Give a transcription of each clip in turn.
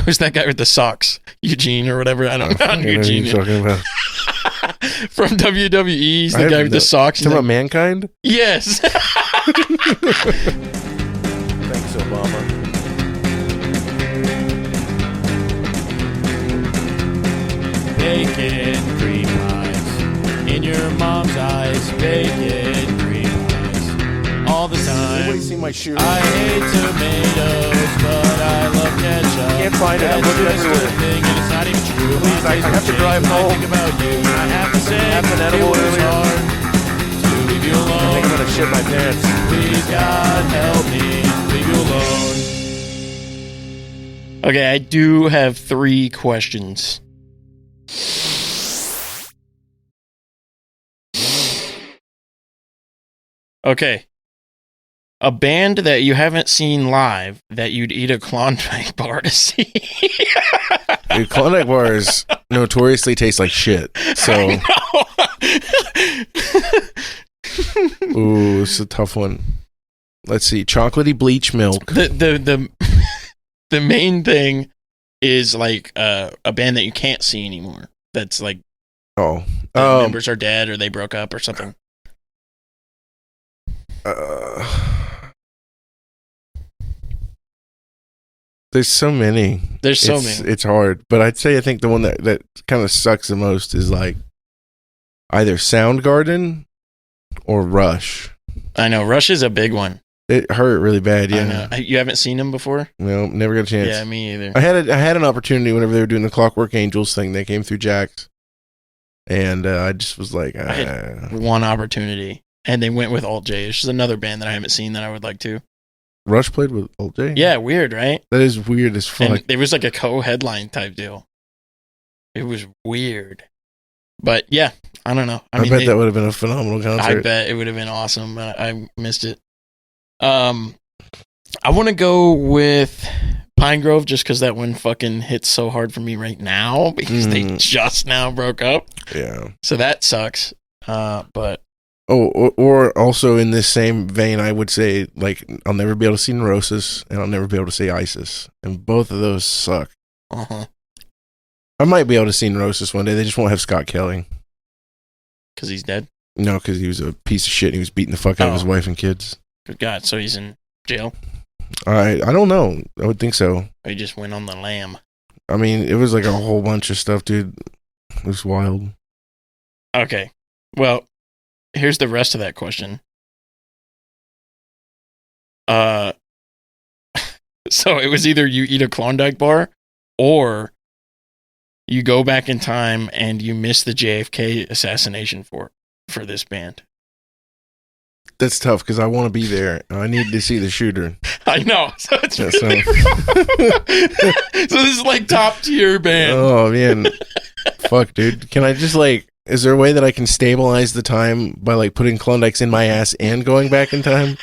Who's that guy with the socks? Eugene or whatever. I don't know. Who you're talking about. From WWE, he's the guy with the socks. Talking about Mankind? Yes. Thanks, Obama. Bacon cream pies in your mom's eyes. Bacon cream pies all the time. Anybody see my shoe? I hate tomatoes, but I love ketchup. Can't find it. I'm looking everywhere. Thing, and it's not even true. Please, I have to drive home. I think about you. I have to say, I had an edible it was earlier. hard to leave you I alone. think I'm gonna shit my pants. Please, God, help me leave you alone. Okay, I do have 3 questions. Okay. A band that you haven't seen live that you'd eat a Klondike bar to see. Dude, Klondike bars notoriously taste like shit. So, ooh, it's a tough one. Let's see, chocolatey bleach milk. The main thing is like a band that you can't see anymore. That's like the members are dead or they broke up or something. There's so many. It's hard, but I'd say I think the one that kind of sucks the most is like either Soundgarden or Rush. I know Rush is a big one. It hurt really bad. Yeah, I know. You haven't seen them before? No, never got a chance. Yeah, me either. I had an opportunity whenever they were doing the Clockwork Angels thing. They came through Jack's, and I just was like, I had one opportunity, and they went with Alt J. It's just another band that I haven't seen that I would like to. Rush played with Alt J? Yeah, weird, right? That is weird as fuck. And it was like a co-headline type deal. It was weird. But yeah, I don't know. I bet that would have been a phenomenal concert. I bet it would have been awesome, but I missed it. I want to go with Pine Grove just because that one fucking hits so hard for me right now because they just now broke up. Yeah. So that sucks. But or also in this same vein, I would say, like, I'll never be able to see Neurosis, and I'll never be able to see ISIS. And both of those suck. Uh-huh. I might be able to see Neurosis one day. They just won't have Scott Kelly. Because he's dead? No, because he was a piece of shit. He was beating the fuck out of his wife and kids. Good God. So he's in jail? I don't know. I would think so. Or he just went on the lam? I mean, it was like a whole bunch of stuff, dude. It was wild. Okay. Well, here's the rest of that question. So it was either you eat a Klondike bar or you go back in time and you miss the JFK assassination for this band. That's tough because I want to be there. I need to see the shooter. I know. So it's really so this is like top tier band. Oh man. Fuck, dude. Can I just is there a way that I can stabilize the time by like putting Klondikes in my ass and going back in time?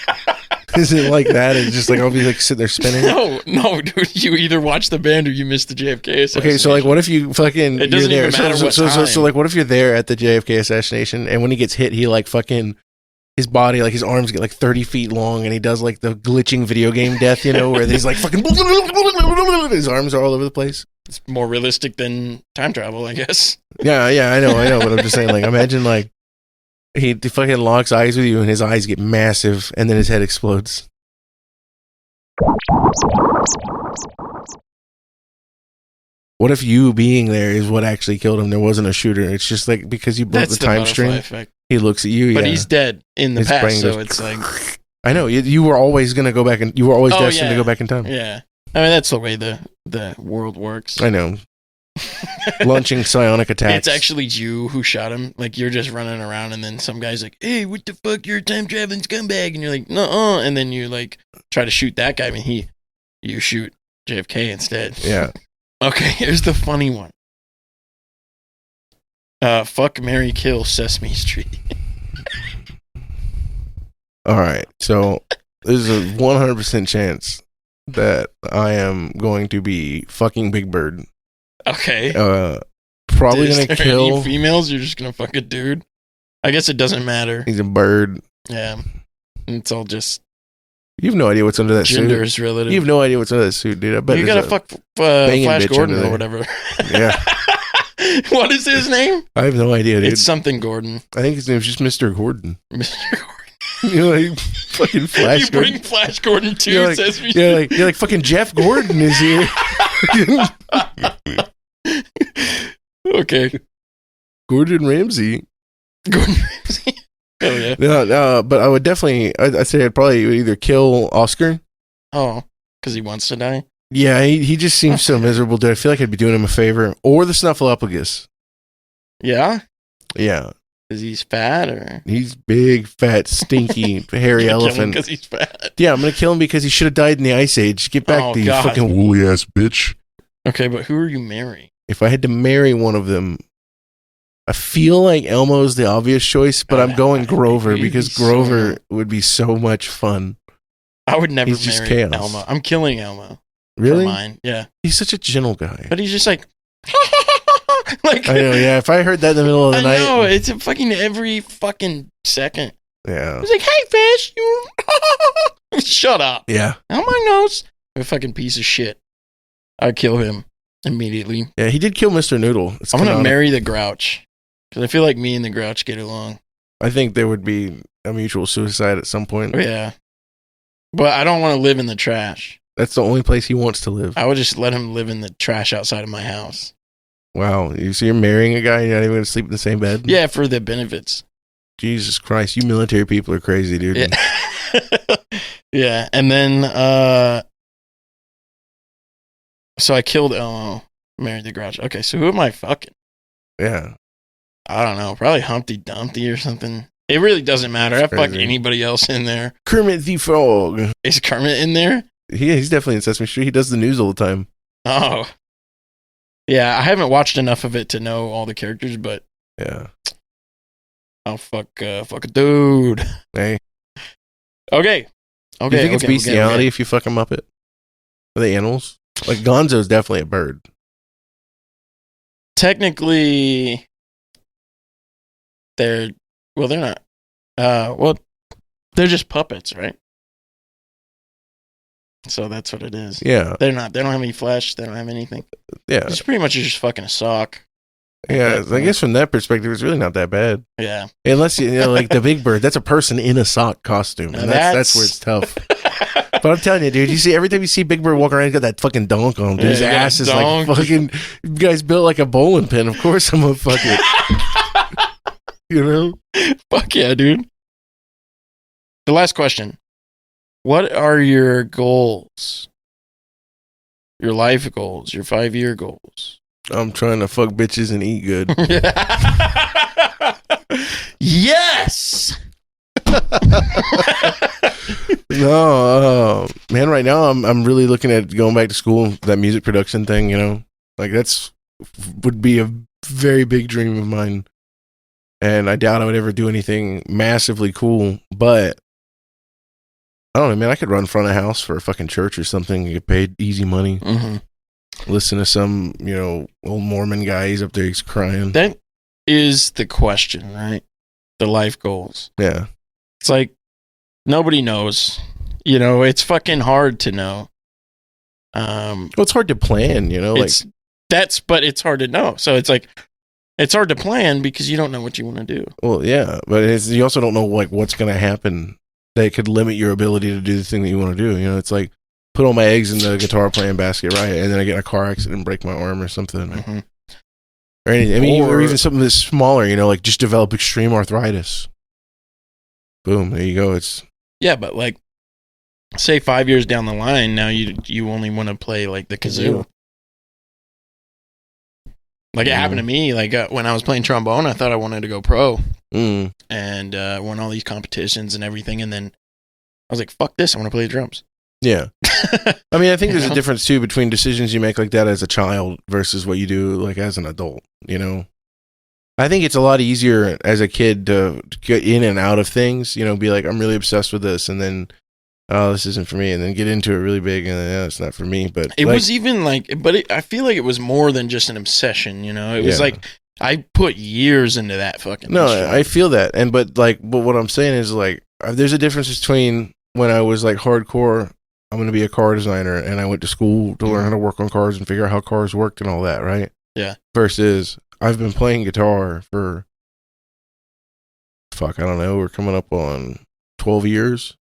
Is it like that? It's just like I'll be like sitting there spinning. No, dude. You either watch the band or you miss the JFK assassination. Okay, so like, what if you fucking? It doesn't even matter what time. So like, what if you're there at the JFK assassination and when he gets hit, he like fucking his body, like his arms get like 30 feet long, and he does like the glitching video game death, where he's like fucking his arms are all over the place. It's more realistic than time travel, I guess. Yeah, I know, but I'm just saying, like, imagine like. He fucking locks eyes with you and his eyes get massive and then his head explodes. What if you being there is what actually killed him? There wasn't a shooter. It's just like because you broke the time stream. Effect. He looks at you, but he's dead in the his past, so goes, it's like... I know, you were always going to go back and you were always destined to go back in time. Yeah. I mean, that's the way the world works. I know. Launching psionic attacks. It's actually you who shot him. Like, you're just running around, and then some guy's like, "Hey, what the fuck? You're a time traveling scumbag." And you're like, "Nuh-uh." And then you like try to shoot that guy, and you shoot JFK instead. Yeah. Okay, here's the funny one. Fuck, marry, kill Sesame Street. All right, so there's a 100% chance that I am going to be fucking Big Bird. Okay. Probably gonna kill any females. You're just gonna fuck a dude. I guess it doesn't matter. He's a bird. Yeah. It's all just You have no idea what's under that Gender suit. is relative. You have no idea what's under that suit, dude. I bet You there's gotta a fuck banging Flash bitch Gordon under or there. whatever. Yeah. What is his name? I have no idea, dude. It's something Gordon. I think his name's just Mr. Gordon. Mr. Gordon. You're like fucking Flash You Gordon. bring Flash Gordon too, You're like, says me. you're like fucking Jeff Gordon is here. Okay. Gordon Ramsay. Gordon Ramsay. Oh yeah. No, but I would definitely. I'd say I'd probably either kill Oscar. Oh, because he wants to die. Yeah, he just seems so miserable, dude. I feel like I'd be doing him a favor. Or the Snuffleupagus. Yeah, Yeah, because he's fat, or he's big, fat, stinky, hairy elephant. Because he's fat. Yeah, I'm gonna kill him because he should have died in the Ice Age. Get back, Oh, the God. fucking woolly ass bitch. Okay, but who are you marrying? If I had to marry one of them, I feel like Elmo's the obvious choice, but I'm going Grover He'd because be so Grover good. would be so much fun. I would never He's just marry chaos. Elmo. I'm killing Elmo. Really? For mine. Yeah, He's such a gentle guy. but he's just like, like I know, yeah. If I heard that in the middle of the I night. know it's a fucking every fucking second. Yeah. He's like, "Hey, fish, you." Shut up. Yeah. On my nose. A fucking piece of shit. I'd kill him immediately. Yeah, he did kill Mr. Noodle. It's I'm gonna canonic. marry the Grouch because I feel like me and the Grouch get along. I think there would be a mutual suicide at some point. Oh, yeah, but I don't want to live in the trash. That's the only place he wants to live. I would just let him live in the trash outside of my house. Wow. So you're marrying a guy and you're not even going to sleep in the same bed? Yeah, for the benefits. Jesus Christ. You military people are crazy, dude. Yeah. Yeah, and then so I killed Elmo, married the Grouch. Okay, so who am I fucking? Yeah. I don't know, probably Humpty Dumpty or something. It really doesn't matter. I That's fuck crazy. anybody else in there. Kermit the Frog. Is Kermit in there? He's definitely in Sesame Street. He does the news all the time. Oh. Yeah, I haven't watched enough of it to know all the characters, but Yeah. I'll fuck a dude. Hey. Okay. Do you think it's bestiality if you fuck a Muppet? Are they animals? Like Gonzo's definitely a bird. Technically, they're not. They're just puppets, right? So that's what it is. Yeah. They're not. They don't have any flesh. They don't have anything. Yeah. It's pretty much just fucking a sock. Yeah. I guess from that perspective, it's really not that bad. Yeah. Unless, you know, like the Big Bird, that's a person in a sock costume. Now And that's where it's tough. But I'm telling you, dude, every time you see Big Bird walk around, he's got that fucking donk on him. Dude. Yeah, His he got a ass is like donk. fucking, you guys built like a bowling pin. Of course I'm gonna fuck it. You know? Fuck yeah, dude. The last question. What are your goals? Your life goals, your 5-year goals. I'm trying to fuck bitches and eat good. Yes. No, man, right now I'm really looking at going back to school, that music production thing, you know? Like would be a very big dream of mine. And I doubt I would ever do anything massively cool, but I don't know, man. I could run front of house for a fucking church or something, get paid easy money. Mm-hmm. Listen to some, you know, old Mormon guy. He's up there, he's crying. That is the question, right? The life goals. Yeah. It's like nobody knows. You know, it's fucking hard to know. Well, it's hard to plan, you know? Like, but it's hard to know. So it's like it's hard to plan because you don't know what you want to do. well, yeah, but you also don't know like what's going to happen that could limit your ability to do the thing that you want to do. You know, it's like put all my eggs in the guitar playing basket, right? And then I get in a car accident and break my arm or something. Mm-hmm. Or anything. I mean, Or- or even something that's smaller, you know, like just develop extreme arthritis. Boom, there you go. It's Yeah, but like, say 5 years down the line, now you only want to play like the kazoo. Like it happened to me. Like when I was playing trombone, I thought I wanted to go pro and won all these competitions and everything. And then I was like, "Fuck this! I want to play the drums." yeah. I mean, I think there's You a know? difference too between decisions you make like that as a child versus what you do like as an adult, you know? I think it's a lot easier as a kid to get in and out of things, you know, be like, I'm really obsessed with this, and then, oh, this isn't for me, and then get into it really big, and then, yeah, it's not for me. But It like, was even like, but I feel like it was more than just an obsession. You know, it was Yeah. like I put years into that fucking. no, instrument. I feel that, but what I'm saying is like, there's a difference between when I was like hardcore, I'm going to be a car designer, and I went to school to learn how to work on cars and figure out how cars worked and all that, right? Yeah. Versus I've been playing guitar for, I don't know, we're coming up on 12 years.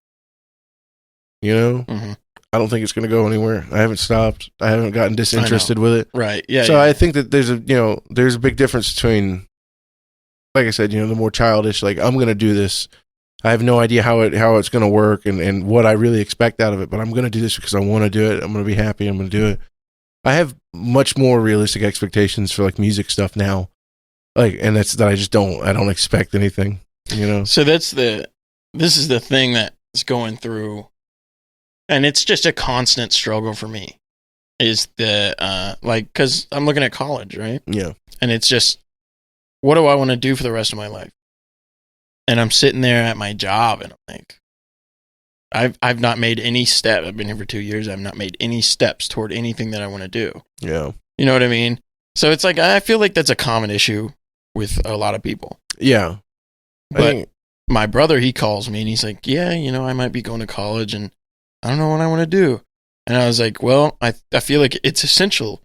You know? Mm-hmm. I don't think it's going to go anywhere. I haven't stopped. I haven't gotten disinterested with it. Right. Yeah. So I think that there's a big difference between, like I said, the more childish, like, I'm going to do this. I have no idea how it's going to work and what I really expect out of it, but I'm going to do this because I want to do it. I'm going to be happy. I'm going to do it. I have much more realistic expectations for like music stuff now. Like, and that's that I don't expect anything, So this is the thing that's going through, and it's just a constant struggle for me, is the, cause I'm looking at college, right? Yeah. And it's just, what do I want to do for the rest of my life? And I'm sitting there at my job, and I'm like, I've not made any step. I've been here for 2 years. I've not made any steps toward anything that I want to do. Yeah. You know what I mean? So it's like, I feel like that's a common issue with a lot of people. Yeah. But my brother, he calls me and he's like, yeah, I might be going to college and I don't know what I want to do. And I was like, well, I feel like it's essential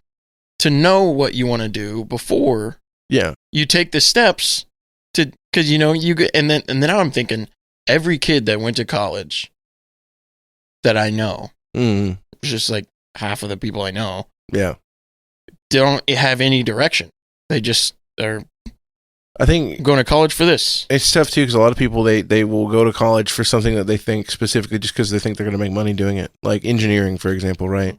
to know what you want to do before you take the steps to, because you get, and then now I'm thinking every kid that went to college that I know, just like half of the people I know, don't have any direction. They just are, I think, going to college for this. It's tough too, because a lot of people they will go to college for something that they think specifically just because they think they're going to make money doing it, like engineering, for example, right?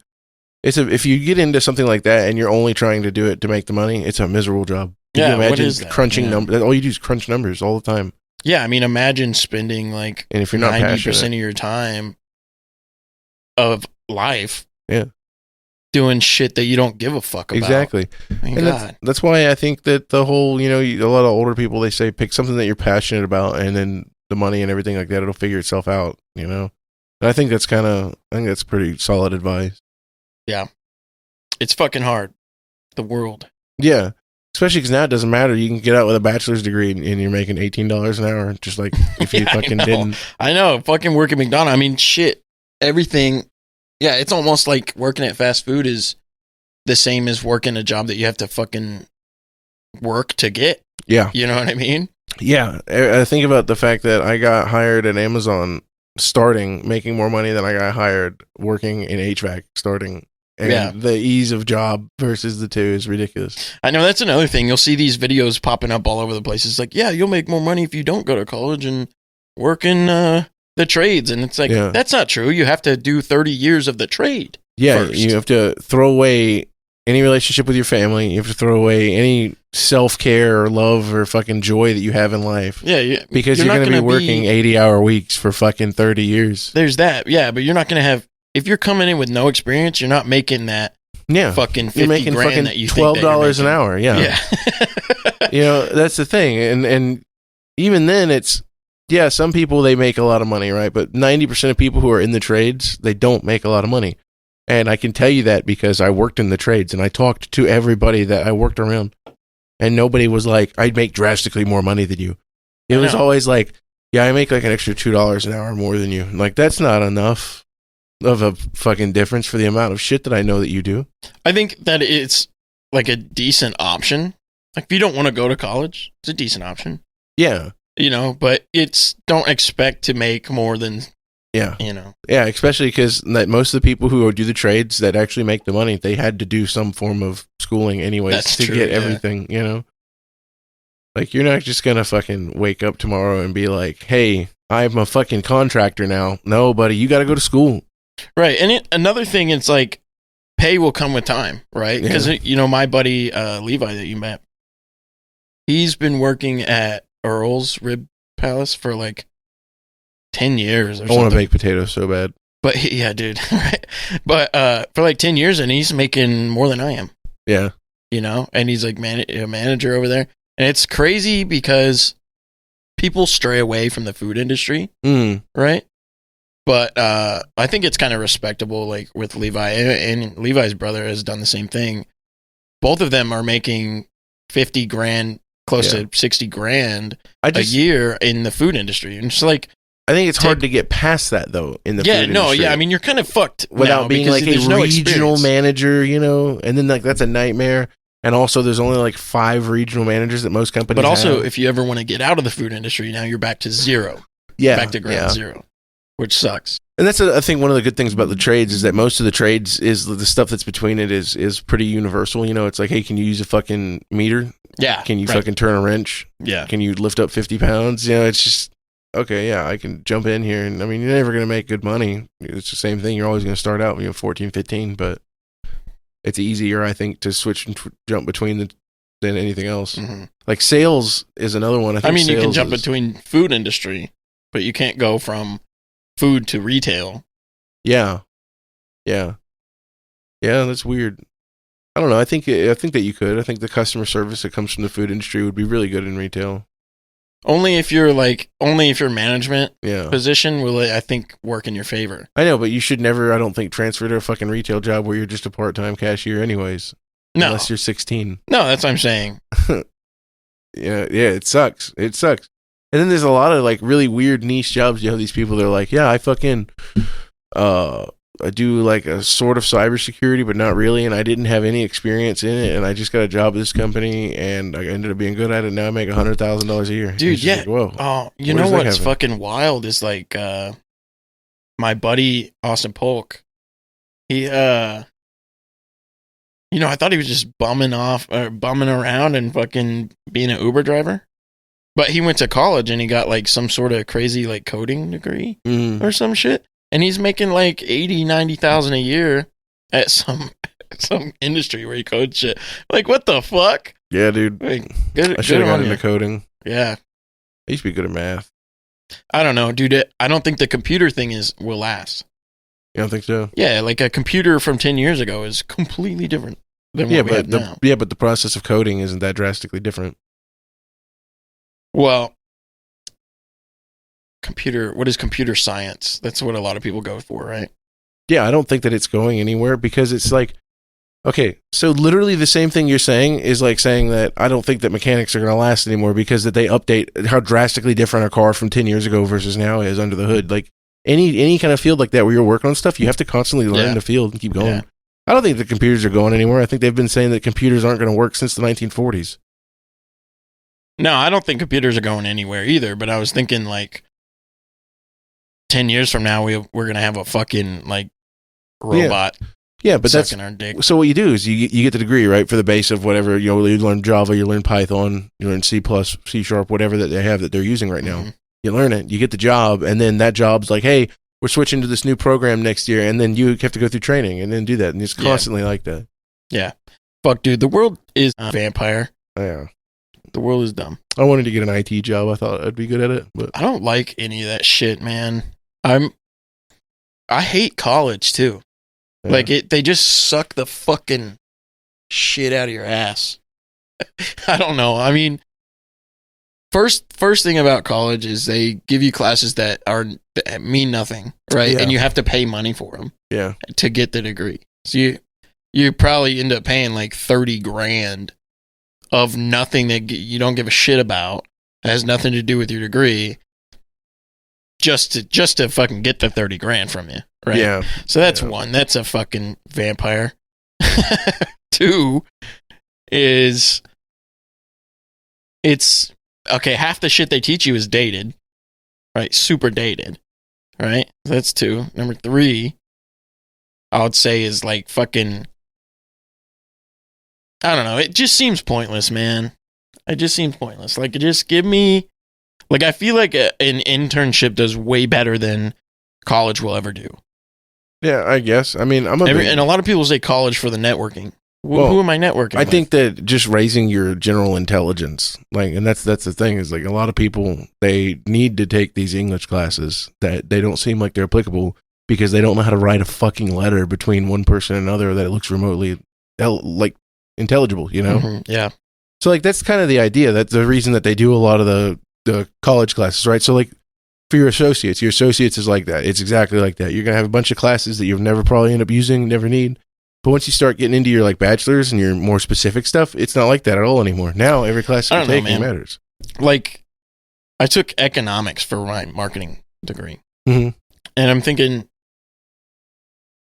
If you get into something like that and you're only trying to do it to make the money, it's a miserable job. Can you imagine what is that? Crunching numbers? All you do is crunch numbers all the time. Yeah, I mean, imagine spending like, and if you're not 90% of your time of life, doing shit that you don't give a fuck about. Exactly. And that's why I think that the whole, a lot of older people, they say pick something that you're passionate about, and then the money and everything like that, it'll figure itself out. And I think that's pretty solid advice. Yeah, it's fucking hard. The world. Yeah. Especially because now it doesn't matter. You can get out with a bachelor's degree and you're making $18 an hour, just like if you fucking didn't. I know. Fucking work at McDonald's. I mean, shit. Everything. Yeah, it's almost like working at fast food is the same as working a job that you have to fucking work to get. Yeah. You know what I mean? Yeah. I think about the fact that I got hired at Amazon starting, making more money than I got hired working in HVAC starting. And the ease of job versus the two is ridiculous. I know, that's another thing. You'll see these videos popping up all over the place. It's like, yeah, you'll make more money if you don't go to college and work in the trades. And it's like, that's not true. You have to do 30 years of the trade. Yeah, first. You have to throw away any relationship with your family. You have to throw away any self-care or love or fucking joy that you have in life. Yeah. Because you're going to be working 80-hour weeks for fucking 30 years. There's that. Yeah, but you're not going to have... If you're coming in with no experience, you're not making that fucking 50 you're making grand fucking that you $12 think that an hour. Yeah. That's the thing. And even then it's, some people, they make a lot of money, right? But 90% of people who are in the trades, they don't make a lot of money. And I can tell you that because I worked in the trades and I talked to everybody that I worked around, and nobody was like, I'd make drastically more money than you. It was always like, I make like an extra $2 an hour more than you. Like, that's not enough of a fucking difference for the amount of shit that I know that you do. I think that it's like a decent option. Like, if you don't want to go to college, it's a decent option. Yeah. But don't expect to make more than, Yeah, especially because most of the people who do the trades that actually make the money, they had to do some form of schooling anyways to get everything, Like, you're not just going to fucking wake up tomorrow and be like, hey, I'm a fucking contractor now. No, buddy, you got to go to school. Right. And another thing, it's like pay will come with time, right? Because, my buddy Levi that you met, he's been working at Earl's Rib Palace for like 10 years or something. I want to bake potatoes so bad. But yeah, dude. Right. But for like 10 years, and he's making more than I am. Yeah. And he's like a manager over there. And it's crazy because people stray away from the food industry, right? But I think it's kind of respectable, like with Levi, and Levi's brother has done the same thing. Both of them are making 50 grand, close to 60 grand a year in the food industry. And it's like, I think it's hard to get past that though in the food industry. I mean, you're kind of fucked without now being because like a there's no regional experience. manager, you know, and then like that's a nightmare. And also, there's only like 5 regional managers that most companies. But also, have. if you ever want to get out of the food industry, now you're back to zero. Yeah, Back to ground zero, which sucks. And that's I think one of the good things about the trades is that most of the trades is the stuff that's between it is pretty universal. You know, it's like, hey, can you use a fucking meter? Yeah. Can you fucking turn a wrench? Yeah. Can you lift up 50 pounds? You know, it's just, okay, yeah, I can jump in here. And I mean, you're never going to make good money. It's the same thing. You're always going to start out, 14, 15, but it's easier, I think, to switch and jump between than anything else. Mm-hmm. Like sales is another one. I mean, you can jump between food industry, but you can't go from food to retail. Yeah, that's weird. I don't know. I think that you could. I think the customer service that comes from the food industry would be really good in retail. Only if your management Yeah. position will, I think, work in your favor. I know, but you should never, I don't think, transfer to a fucking retail job where you're just a part-time cashier anyways. No. Unless you're 16. No, that's what I'm saying. Yeah, it sucks. It sucks. And then there's a lot of like really weird niche jobs. You have these people that are like, yeah, I fucking I do like a sort of cybersecurity, but not really, and I didn't have any experience in it, and I just got a job at this company, and I ended up being good at it. Now I make $100,000 a year, dude. Yeah. Like, whoa. Oh, you know what's fucking wild is like my buddy Austin Polk. He I thought he was just bumming around and fucking being an Uber driver. But he went to college and he got like some sort of crazy like coding degree or some shit. And he's making like 80, 90,000 a year at some industry where he codes shit. Like, what the fuck? Yeah, dude. Like, I should have got into coding. Yeah. I used to be good at math. I don't know, dude. I don't think the computer thing will last. You don't think so? Yeah, like a computer from 10 years ago is completely different than what we have now. Yeah, but the process of coding isn't that drastically different. Well, what is computer science? That's what a lot of people go for, right? Yeah, I don't think that it's going anywhere because it's like, okay, so literally the same thing you're saying is like saying that I don't think that mechanics are going to last anymore because that they update how drastically different a car from 10 years ago versus now is under the hood. Like any kind of field like that where you're working on stuff, you have to constantly learn the field and keep going. Yeah. I don't think the computers are going anywhere. I think they've been saying that computers aren't going to work since the 1940s. No, I don't think computers are going anywhere either, but I was thinking like 10 years from now, we're going to have a fucking like robot. Yeah, but that's our dick. So what you do is you get the degree, right, for the base of whatever, you learn Java, you learn Python, you learn C++, C#, whatever that they have that they're using right now. Mm-hmm. You learn it, you get the job, and then that job's like, hey, we're switching to this new program next year, and then you have to go through training and then do that, and it's constantly like that. Yeah. Fuck, dude, the world is a vampire. Yeah. The world is dumb. I wanted to get an IT job. I thought I'd be good at it, but I don't like any of that shit, man. I hate college too. Yeah. Like they just suck the fucking shit out of your ass. I don't know. I mean, first thing about college is they give you classes that mean nothing, right? Yeah. And you have to pay money for them. Yeah. To get the degree. So you probably end up paying like $30,000 of nothing that you don't give a shit about. It has nothing to do with your degree. Just to fucking get the $30,000 from you, right? Yeah. So that's one. That's a fucking vampire. 2 is it's okay. Half the shit they teach you is dated, right? Super dated, right? That's 2. Number 3, I would say is like fucking. I don't know. It just seems pointless, man. It just seems pointless. Like, just give me. Like, I feel like an internship does way better than college will ever do. Yeah, I guess. I mean, and a lot of people say college for the networking. Who am I networking with? I think that just raising your general intelligence, like, and that's the thing is like a lot of people, they need to take these English classes that they don't seem like they're applicable because they don't know how to write a fucking letter between one person and another that it looks remotely like intelligible, you know? Mm-hmm, yeah. So like that's kind of the idea. That's the reason that they do a lot of the college classes, right? So like for your associates is like that. It's exactly like that. You're going to have a bunch of classes that you'll never probably end up using, never need. But once you start getting into your like bachelor's and your more specific stuff, it's not like that at all anymore. Now every class you're taking matters. Like I took economics for my marketing degree. Mhm. And I'm thinking,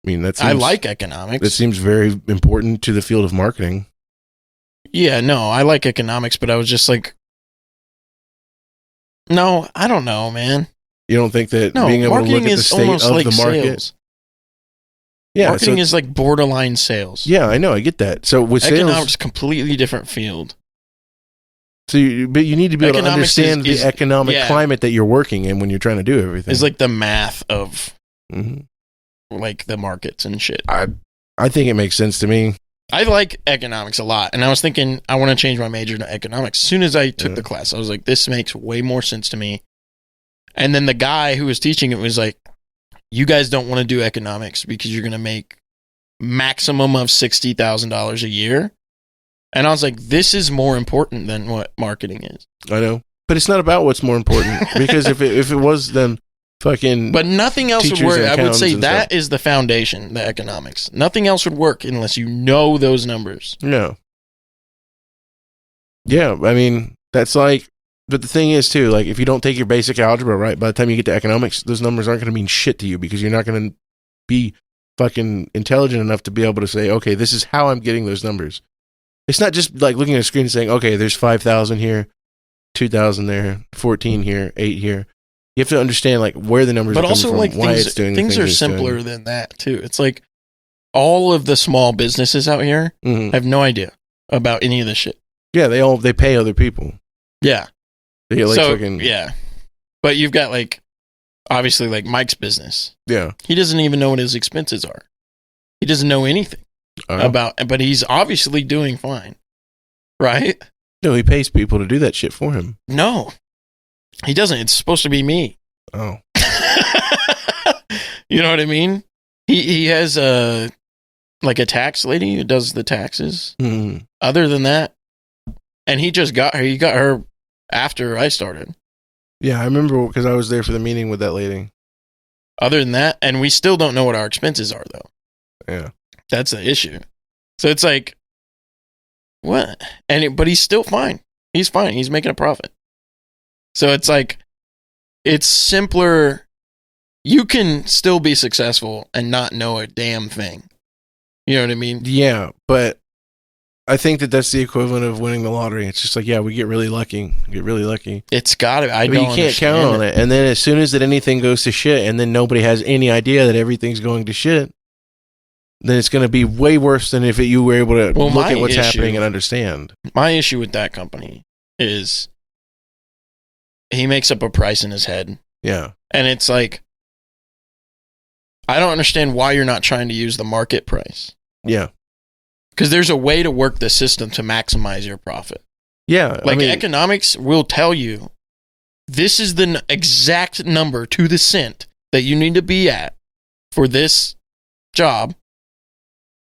I mean, I like economics. That seems very important to the field of marketing. Yeah, no, I like economics, but I was just like, no, I don't know, man. You don't think that No, being able to marketing look at the is state almost of like the market? sales. Yeah, Marketing is like borderline sales. yeah, I know, I get that. So with Economics sales, is a completely different field. but you need to be able to Economics understand is- the economic yeah. climate that you're working in when you're trying to do everything. It's like the math of Mhm. like the markets and shit. I think it makes sense to me. I like economics a lot, and I was thinking I want to change my major to economics. As soon as I took Yeah. the class, I was like, this makes way more sense to me. And then the guy who was teaching it was like, you guys don't want to do economics because you're going to make maximum of $60,000 a year. And I was like, this is more important than what marketing is. I know, but it's not about what's more important because if it was, then fucking. But nothing else would Teachers work. and I would accountants say and that is the foundation, the economics. Nothing else would work unless you know those numbers. No. Yeah, I mean, that's like, but the thing is too, like if you don't take your basic algebra right, by the time you get to economics, those numbers aren't going to mean shit to you because you're not going to be fucking intelligent enough to be able to say, okay, this is how I'm getting those numbers. It's not just like looking at a screen and saying, okay, there's 5,000 here, 2,000 there, 14 here, 8 here. You have to understand like where the numbers But are coming also, from, like why it's doing the things are it's doing. simpler than that too. It's like all of the small businesses out here Mhm. have no idea about any of this shit. Yeah, they pay other people. Yeah. They get like So fucking yeah, but you've got like obviously like Mike's business. yeah. He doesn't even know what his expenses are. He doesn't know anything about, but he's obviously doing fine, right? No, he pays people to do that shit for him. No, he doesn't. It's supposed to be me. Oh, You know what I mean? He has a tax lady who does the taxes. Mhm. Other than that, and he just got her. He got her after I started. Yeah, I remember because I was there for the meeting with that lady. Other than that, and we still don't know what our expenses are though. Yeah. That's the issue. So it's like, what? But he's still fine. He's fine. He's making a profit. So it's like, it's simpler. You can still be successful and not know a damn thing. You know what I mean? Yeah, but I think that that's the equivalent of winning the lottery. It's just like, yeah, we get really lucky. Get really lucky. It's got to. I But don't you can't count on it. And then as soon as that anything goes to shit and then nobody has any idea that everything's going to shit, then it's going to be way worse than if you were able to look my at what's issue- happening and understand. My issue with that company is he makes up a price in his head. Yeah. And it's like, I don't understand why you're not trying to use the market price. Yeah. Because there's a way to work the system to maximize your profit. Yeah. Like economics will tell you this is the exact number to the cent that you need to be at for this job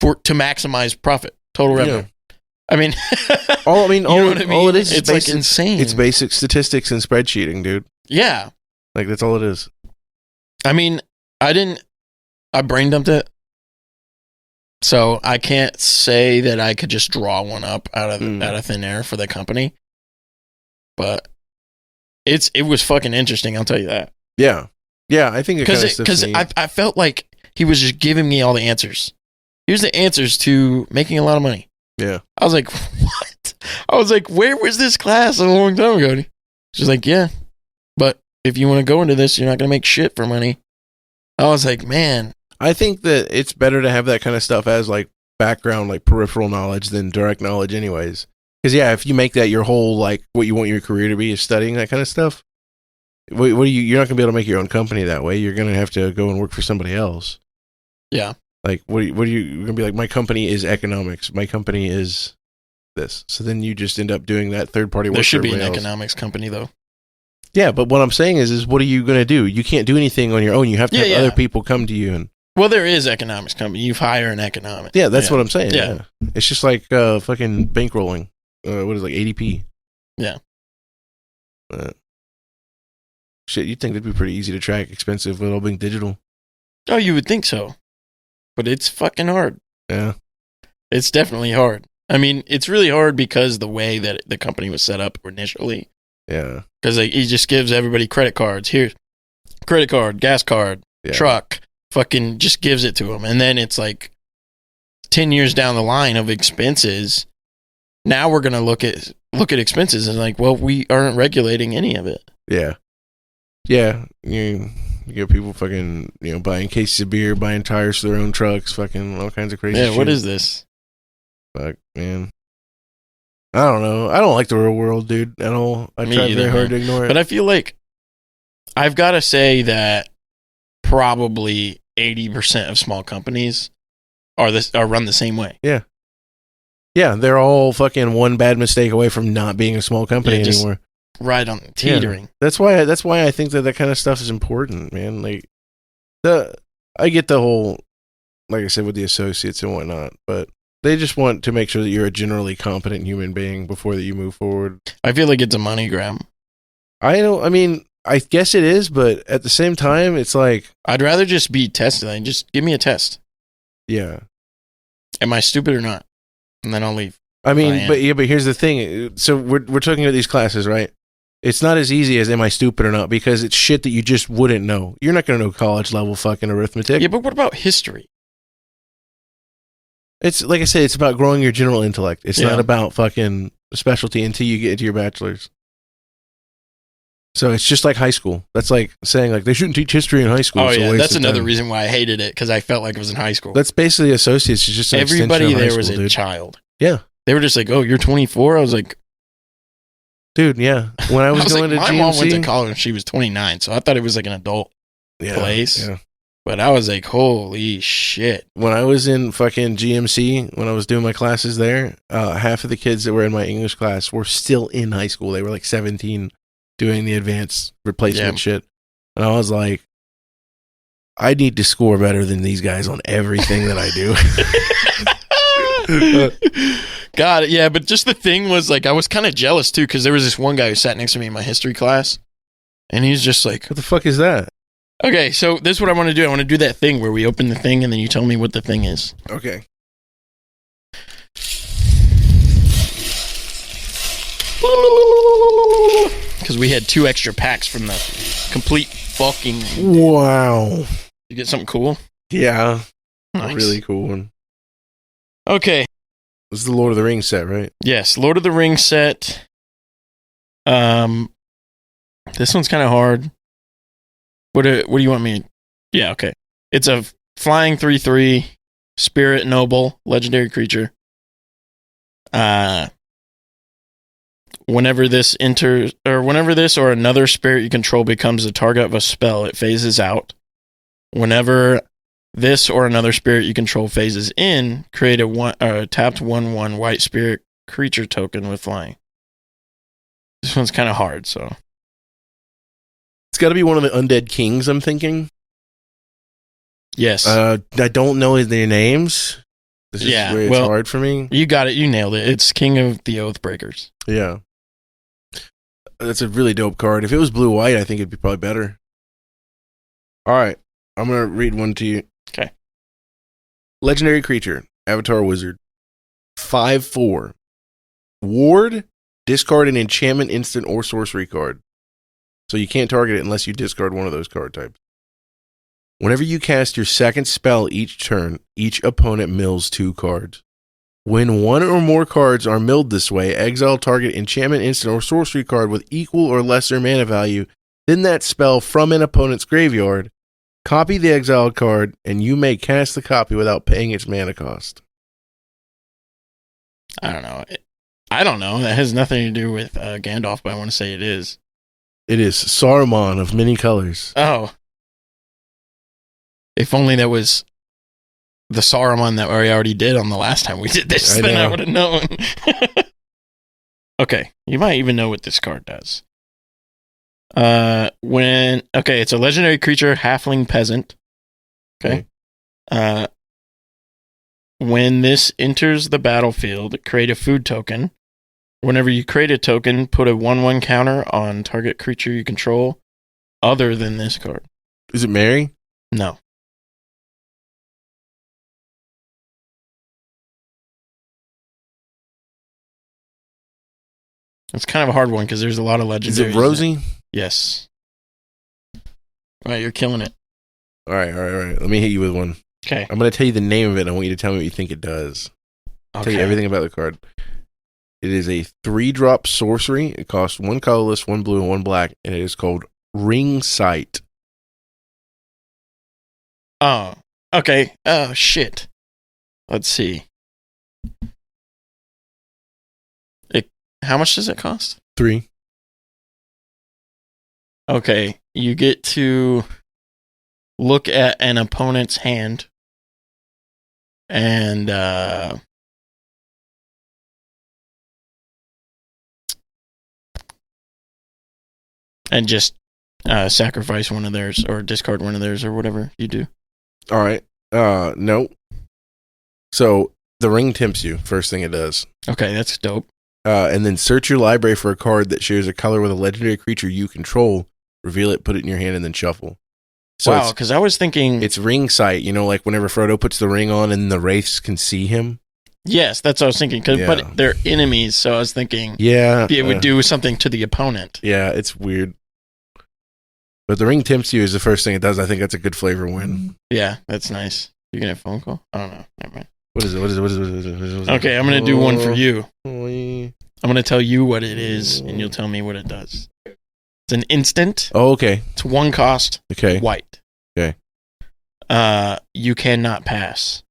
to maximize profit, total revenue. I mean, all you know what I mean? all it is It's basic, like insane. It's basic statistics and spreadsheeting, dude. Yeah. Like that's all it is. I mean, I brain dumped it. So I can't say that I could just draw one up out of thin air for the company. But it was fucking interesting, I'll tell you that. Yeah. Yeah, I think it kind of Because I felt like he was just giving me all the answers. Here's the answers to making a lot of money. Yeah. I was like, what? I was like, where was this class a long time ago? She's like, yeah, but if you want to go into this, you're not going to make shit for money. I was like, man. I think that it's better to have that kind of stuff as like background, like peripheral knowledge than direct knowledge anyways. Because yeah, if you make that your whole, like what you want your career to be is studying that kind of stuff, you're not going to be able to make your own company that way. You're going to have to go and work for somebody else. Yeah. Like, you're going to be like, my company is economics. My company is this. So then you just end up doing that third party work. There should be an else. economics company though. Yeah, but what I'm saying is what are you going to do? You can't do anything on your own. You have to have other people come to you and. Well, there is economics company. You hire an economic. Yeah, that's what I'm saying. Yeah. It's just like fucking bankrolling. What is it, like ADP? Yeah. Shit, you'd think it'd be pretty easy to track, expensive with all being digital. Oh, you would think so. But it's fucking hard. Yeah. It's definitely hard. I mean, it's really hard because the way that the company was set up initially. Yeah. Because he just gives everybody credit cards. Here, credit card, gas card, Yeah. truck, fucking just gives it to them. And then it's like 10 years down the line of expenses. Now we're going to look at expenses and like, well, we aren't regulating any of it. Yeah. Yeah. You get people fucking, buying cases of beer, buying tires for their own trucks, fucking all kinds of crazy shit. Yeah, what is this? Fuck, man. I don't know. I don't like the real world, dude, at all. I Me try either, very hard man. to ignore it. But I feel like I've got to say that probably 80% of small companies are run the same way. Yeah, they're all fucking one bad mistake away from not being a small company just anymore. Right on teetering. That's why I think that kind of stuff is important, man. Like I get the whole, like I said, with the associates and whatnot, but they just want to make sure that you're a generally competent human being before that you move forward. I feel like it's a money grab. I guess it is, but at the same time, it's like, I'd rather just be tested. Like, just give me a test. yeah. Am I stupid or not? And then I'll leave. I mean, am. but here's the thing. So we're talking about these classes, right? It's not as easy as am I stupid or not, because it's shit that you just wouldn't know. You're not going to know college level fucking arithmetic. Yeah, but what about history? It's like I said, it's about growing your general intellect. It's Yeah. not about fucking specialty until you get into your bachelor's. So it's just like high school. That's like saying like they shouldn't teach history in high school. Oh It's a yeah, waste that's of another time. reason why I hated it, because I felt like it was in high school. That's basically associates. It's just an Everybody extension of high there was school, a dude. child. Yeah. They were just like, "Oh, you're 24." I was like, Dude, yeah. When I was, going like, to my mom went to GMC, college and she was 29, so I thought it was like an adult yeah, place. yeah. But I was like, "Holy shit!" When I was in fucking GMC, when I was doing my classes there, half of the kids that were in my English class were still in high school. They were like 17 doing the advanced replacement Yeah. shit. And I was like, I need to score better than these guys on everything that I do. God, yeah, but just the thing was like, I was kind of jealous too, because there was this one guy who sat next to me in my history class, and he's just like, What the fuck is that? "Okay, so this is what I want to do. I want to do that thing where we open the thing and then you tell me what the thing is." Okay. Because we had 2 extra packs from the complete fucking. Wow. You get something cool? Yeah. Nice. A really cool one. Okay. This is the Lord of the Rings set, right? Yes, Lord of the Rings set. This one's kind of hard. What do you want me? Yeah, okay. It's a flying 3/3 spirit noble legendary creature. Whenever this or another spirit you control becomes the target of a spell, it phases out. Whenever this or another spirit you control phases in, create a tapped 1/1 white spirit creature token with flying. This one's kind of hard, so. It's got to be one of the undead kings, I'm thinking. Yes. I don't know their names. This is Yeah, where it's well- hard for me. You got it. You nailed it. It's King of the Oathbreakers. Yeah. That's a really dope card. If it was blue-white, I think it'd be probably better. All right. I'm going to read one to you. Okay. Legendary creature, Avatar Wizard. 5/4. Ward, discard an enchantment, instant, or sorcery card. So you can't target it unless you discard one of those card types. Whenever you cast your second spell each turn, each opponent mills 2 cards. When one or more cards are milled this way, exile target enchantment, instant, or sorcery card with equal or lesser mana value than that spell from an opponent's graveyard. Copy the exiled card, and you may cast the copy without paying its mana cost. I don't know. I don't know. That has nothing to do with Gandalf, but I want to say it is. It is Saruman of many colors. Oh. If only that was the Saruman that we already did on the last time we did this, I then I know. would have known. Okay. You might even know what this card does. It's a legendary creature, halfling peasant. Okay. When this enters the battlefield, create a food token. Whenever you create a token, put a 1/1 counter on target creature you control other than this card. Is it Mary? No. It's kind of a hard one because there's a lot of legendaries. Is it Rosie? Yes. All right, you're killing it. All right. Let me hit you with one. Okay. I'm going to tell you the name of it. And I want you to tell me what you think it does. I'll tell you everything about the card. It is a 3-drop sorcery. It costs 1 colorless, 1 blue, and 1 black, and it is called Ring Sight. Oh, okay. Oh, shit. Let's see. How much does it cost? 3. Okay, you get to look at an opponent's hand and just sacrifice one of theirs or discard one of theirs or whatever you do. All right. No. So the ring tempts you. First thing it does. Okay, that's dope. And then search your library for a card that shares a color with a legendary creature you control. Reveal it, put it in your hand, and then shuffle. So wow, because I was thinking... It's ring sight, you know, like whenever Frodo puts the ring on and the wraiths can see him. Yes, that's what I was thinking. But they're enemies, so I was thinking it would do something to the opponent. Yeah, it's weird. But the ring tempts you is the first thing it does. I think that's a good flavor win. Yeah, that's nice. You gonna have a phone call? I don't know. Never mind. What is it? Okay, I'm going to do one for you. I'm going to tell you what it is, and you'll tell me what it does. It's an instant. Oh, okay. It's 1 cost. Okay. White. Okay. You cannot pass.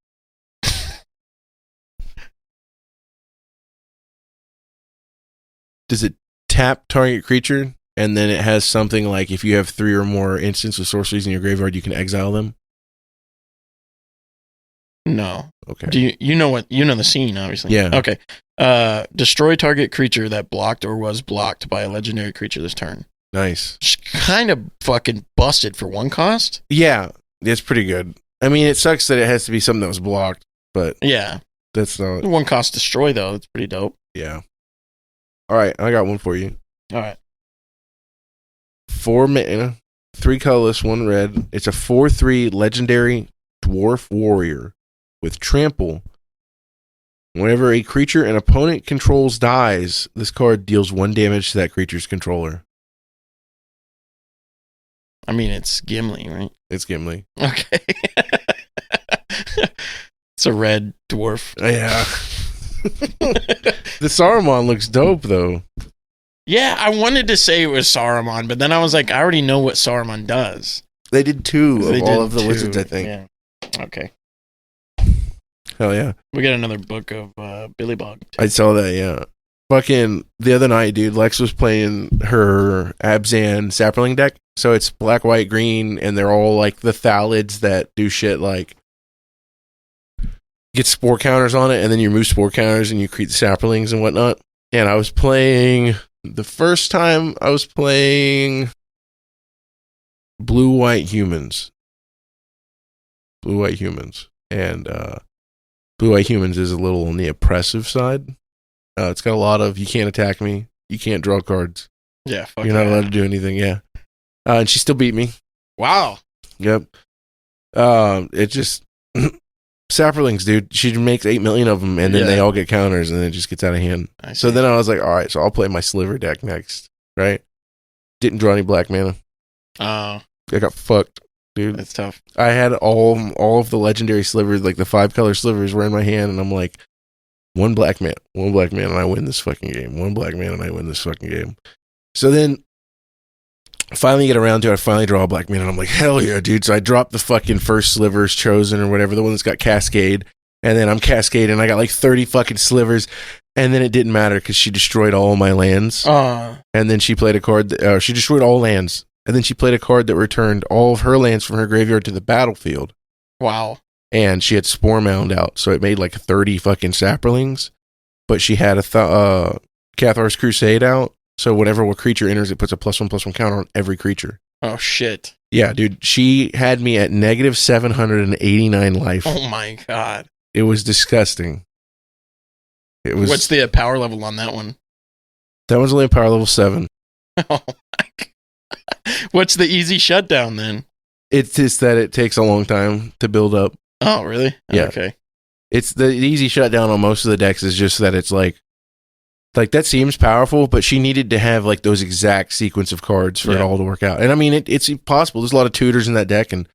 Does it tap target creature, and then it has something like if you have 3 or more instants of sorceries in your graveyard, you can exile them? No. Okay. Do you know the scene, obviously? Yeah. Okay. Destroy target creature that blocked or was blocked by a legendary creature this turn. Nice. Just kind of fucking busted for 1 cost. Yeah, it's pretty good. I mean, it sucks that it has to be something that was blocked, but yeah, that's not 1 cost destroy though. It's pretty dope. Yeah. All right, I got one for you. All right. 4 mana, 3 colorless, 1 red. It's a 4/3 legendary dwarf warrior with trample. Whenever a creature an opponent controls dies, this card deals 1 damage to that creature's controller. I mean, it's Gimli, right? It's Gimli. Okay. It's a red dwarf. Yeah. The Saruman looks dope, though. Yeah, I wanted to say it was Saruman, but then I was like, I already know what Saruman does. They did 2 of all of the wizards, I think. Yeah. Okay. Hell yeah. We got another book of Billy Bog. I saw that, yeah. Fucking the other night, dude, Lex was playing her Abzan Sapperling deck. So it's black, white, green, and they're all like the Thalids that do shit like get spore counters on it, and then you remove spore counters and you create the Sapperlings and whatnot. And I was playing, the first time I was playing blue-white humans. Blue-white humans. And blue-white humans is a little on the oppressive side. It's got a lot of, you can't attack me, you can't draw cards. Yeah, fuck You're not allowed to do anything, yeah. And she still beat me. Wow. Yep. It just, Sapperlings, dude. She makes 8 million of them, and then they all get counters, and then it just gets out of hand. So then I was like, all right, so I'll play my Sliver deck next, right? Didn't draw any black mana. Oh. I got fucked, dude. That's tough. I had all of the legendary slivers, like the 5-color slivers were in my hand, and I'm like, 1 black man, and I win this fucking game. 1 black man, and I win this fucking game. So then, finally get around to it, I finally draw a black man, and I'm like, hell yeah, dude. So I dropped the fucking first Slivers chosen or whatever, the one that's got Cascade, and then I'm Cascade, and I got like 30 fucking Slivers, and then it didn't matter because she destroyed all my lands. And then she played a card, she destroyed all lands, and then she played a card that returned all of her lands from her graveyard to the battlefield. Wow. And she had Spore Mound out, so it made like 30 fucking Sapperlings, but she had a Cathar's Crusade out. So whenever a creature enters, it puts a +1/+1 counter on every creature. Oh, shit. Yeah, dude. She had me at negative 789 life. Oh, my God. It was disgusting. It was. What's the power level on that one? That one's only a power level 7. Oh, my God. What's the easy shutdown, then? It's just that it takes a long time to build up. Oh, really? Yeah. Okay. It's the easy shutdown on most of the decks is just that it's like Like, that seems powerful, but she needed to have, like, those exact sequence of cards for it all to work out. And, I mean, it's possible. There's a lot of tutors in that deck, and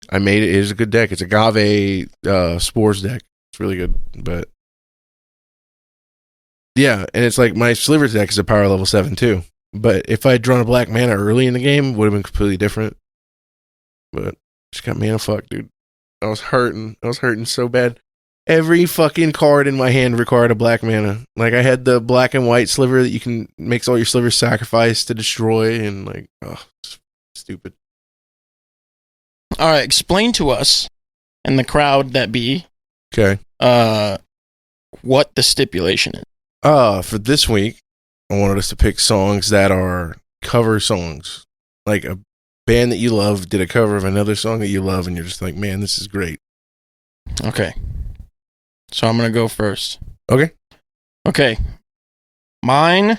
I made it. It is a good deck. It's a Agave Spores deck. It's really good, but... Yeah, and it's like my Slivers deck is a power level 7, too. But if I had drawn a black mana early in the game, it would have been completely different. But just got mana fucked, dude. I was hurting. I was hurting so bad. Every fucking card in my hand required a black mana. Like, I had the black and white sliver that you can makes all your slivers sacrifice to destroy, and like, oh, it's stupid. All right, explain to us and the crowd that be Okay. what the stipulation is. For this week, I wanted us to pick songs that are cover songs. Like a band that you love did a cover of another song that you love, and you're just like, man, this is great. Okay. So I'm going to go first. Okay. Okay. Mine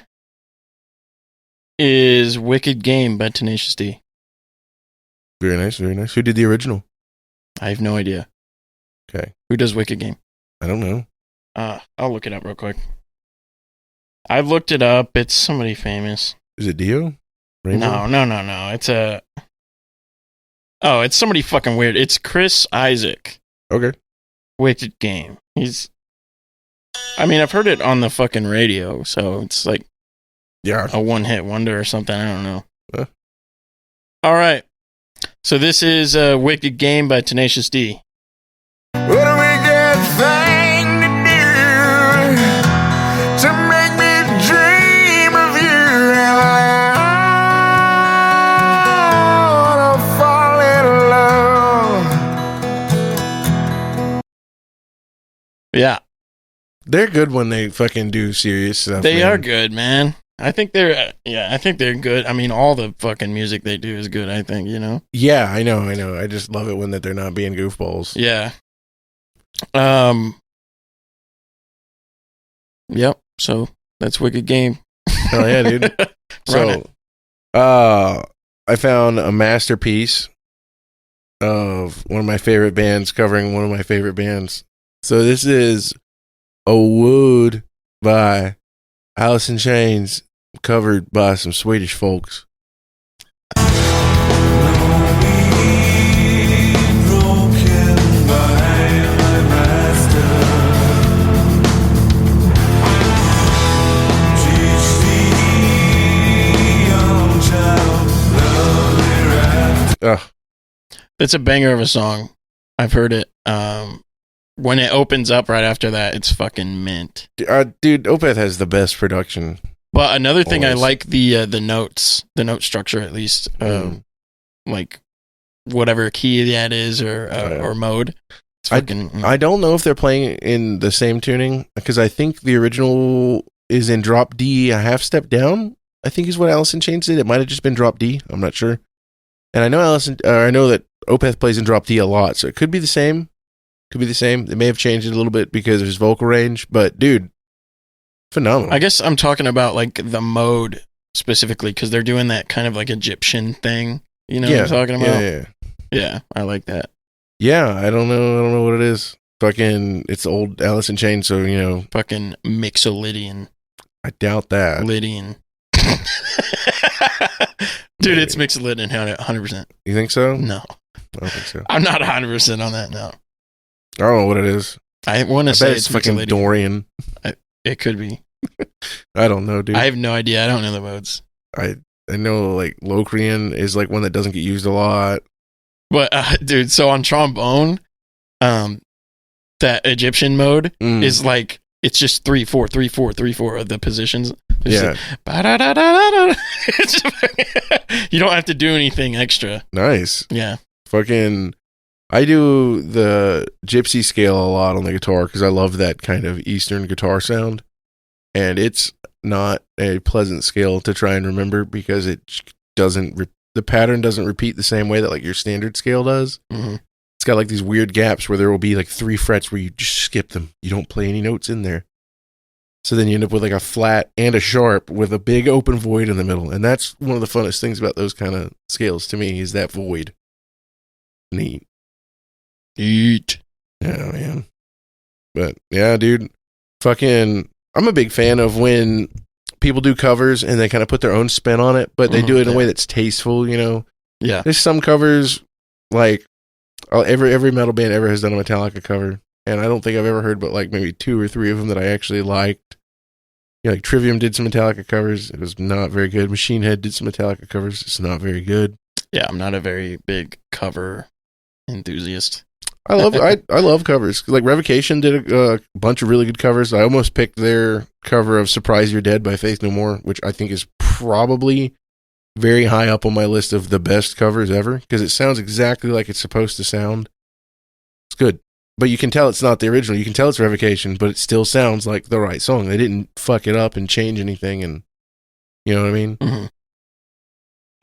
is Wicked Game by Tenacious D. Very nice, very nice. Who did the original? I have no idea. Okay. Who does Wicked Game? I don't know. I'll look it up real quick. I've looked it up. It's somebody famous. Is it Dio? Rainbow? No. It's somebody fucking weird. It's Chris Isaac. Okay. Wicked Game. I've heard it on the fucking radio, so it's like a one-hit wonder or something. I don't know. All right. So this is Wicked Game by Tenacious D. What a wicked thing to do to make me dream of you, and I wanna fall in love. Yeah. They're good when they fucking do serious stuff. They man. are good, man. I think they're good. I mean, all the fucking music they do is good, I think, you know? Yeah, I know. I just love it when that they're not being goofballs. Yeah. Yep. So that's Wicked Game. Oh yeah, dude. So, I found a masterpiece of one of my favorite bands covering one of my favorite bands. So this is "A Wood" by Alice in Chains, covered by some Swedish folks. It's a banger of a song. I've heard it. When it opens up right after that, it's fucking mint. Dude, Opeth has the best production. But another thing, Always. I like the notes, the note structure at least. Like whatever key that is or mode. It's fucking. I don't know if they're playing in the same tuning, because I think the original is in drop D, a half step down. I think is what Alice in Chains did. It might have just been drop D. I'm not sure. And I know I know that Opeth plays in drop D a lot, so it could be the same. Could be the same. They may have changed it a little bit because of his vocal range, but dude, phenomenal. I guess I'm talking about like the mode specifically because they're doing that kind of like Egyptian thing. You know what I'm talking about? Yeah, I like that. Yeah, I don't know what it is. Fucking, it's old Alice in Chains, so you know. Fucking Mixolydian. I doubt that. Lydian. Dude, it's Mixolydian 100%. You think so? No. I don't think so. I'm not 100% on that, no. I don't know what it is. I want to say it's fucking Mixolydian. Dorian. It could be. I don't know, dude. I have no idea. I don't know the modes. I know like Locrian is like one that doesn't get used a lot. But dude, so on trombone, that Egyptian mode is like it's just 3/4, 3/4, 3/4 of the positions. Yeah. You don't have to do anything extra. Nice. Yeah. Fucking, I do the gypsy scale a lot on the guitar because I love that kind of Eastern guitar sound. And it's not a pleasant scale to try and remember because it doesn't, the pattern doesn't repeat the same way that like your standard scale does. Mm-hmm. It's got like these weird gaps where there will be like 3 frets where you just skip them. You don't play any notes in there. So then you end up with like a flat and a sharp with a big open void in the middle. And that's one of the funnest things about those kind of scales to me is that void. Neat. Eat. Yeah, man. But yeah, dude. Fucking, I'm a big fan of when people do covers and they kind of put their own spin on it, but they do it in a way that's tasteful, you know? Yeah. There's some covers, like, every metal band ever has done a Metallica cover, and I don't think I've ever heard but, like, maybe 2 or 3 of them that I actually liked. You know, like, Trivium did some Metallica covers. It was not very good. Machine Head did some Metallica covers. It's not very good. Yeah, I'm not a very big cover enthusiast. I love covers. Like Revocation did a bunch of really good covers. I almost picked their cover of "Surprise You're Dead" by Faith No More, which I think is probably very high up on my list of the best covers ever because it sounds exactly like it's supposed to sound. It's good, but you can tell it's not the original. You can tell it's Revocation, but it still sounds like the right song. They didn't fuck it up and change anything, and you know what I mean. Mm-hmm.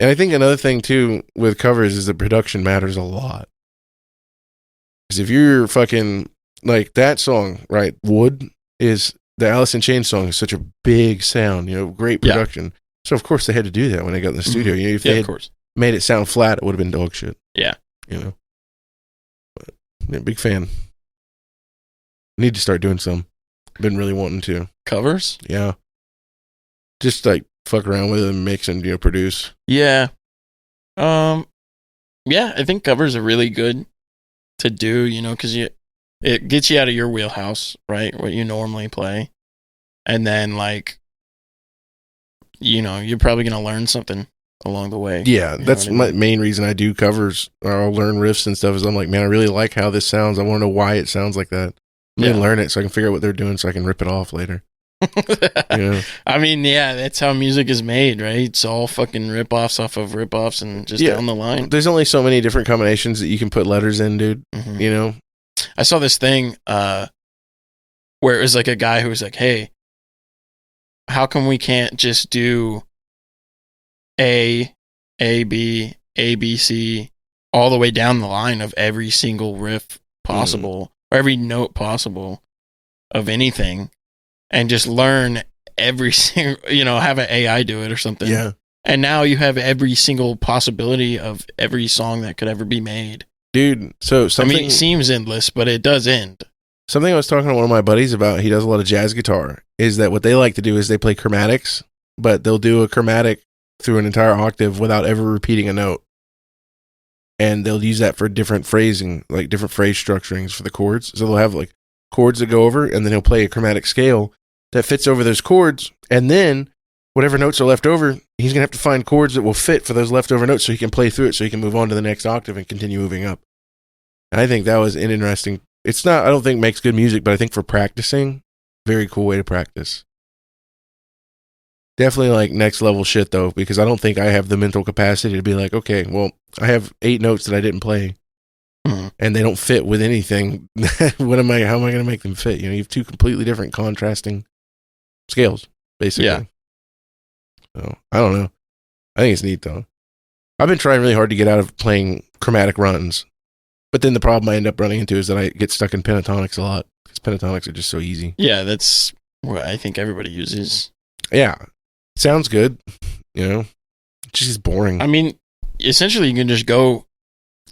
And I think another thing too with covers is that production matters a lot. Because if you're fucking, like, that song, right, Wood, is, the Alice in Chains song is such a big sound, you know, great production. Yeah. So, of course, they had to do that when they got in the studio. You know, if they had made it sound flat, it would have been dog shit. Yeah. You know? But, yeah, big fan. Need to start doing some. Been really wanting to. Covers? Yeah. Just, like, fuck around with it and mix and, you know, produce. Yeah. Yeah, I think covers are really good to do, you know, because it gets you out of your wheelhouse, right? What you normally play. And then, like, you know, you're probably going to learn something along the way. Yeah, that's my main reason I do covers, or I'll learn riffs and stuff, is I'm like, man, I really like how this sounds. I want to know why it sounds like that. I'm going to learn it so I can figure out what they're doing so I can rip it off later. You know? I mean, yeah, that's how music is made, right? It's all fucking rip-offs off of rip-offs and just down the line. There's only so many different combinations that you can put letters in, dude. Mm-hmm. You know? I saw this thing where it was like a guy who was like, hey, how come we can't just do A, B, A, B, C, all the way down the line of every single riff possible, or every note possible of anything, and just learn every single, you know, have an AI do it or something. Yeah. And now you have every single possibility of every song that could ever be made. Dude, so something... I mean, it seems endless, but it does end. Something I was talking to one of my buddies about, he does a lot of jazz guitar, is that what they like to do is they play chromatics, but they'll do a chromatic through an entire octave without ever repeating a note. And they'll use that for different phrasing, like different phrase structurings for the chords. So they'll have like chords that go over, and then he'll play a chromatic scale that fits over those chords, and then whatever notes are left over, he's going to have to find chords that will fit for those leftover notes so he can play through it so he can move on to the next octave and continue moving up. And I think that was an interesting... It's not, I don't think makes good music, but I think for practicing, very cool way to practice. Definitely like next level shit though, because I don't think I have the mental capacity to be like, okay, well, I have 8 notes that I didn't play. And they don't fit with anything. How am I going to make them fit? You know, you have 2 completely different contrasting scales, basically. Yeah. So, I don't know. I think it's neat, though. I've been trying really hard to get out of playing chromatic runs. But then the problem I end up running into is that I get stuck in pentatonics a lot. Because pentatonics are just so easy. Yeah, that's what I think everybody uses. Yeah. Sounds good. You know? It's just boring. I mean, essentially you can just go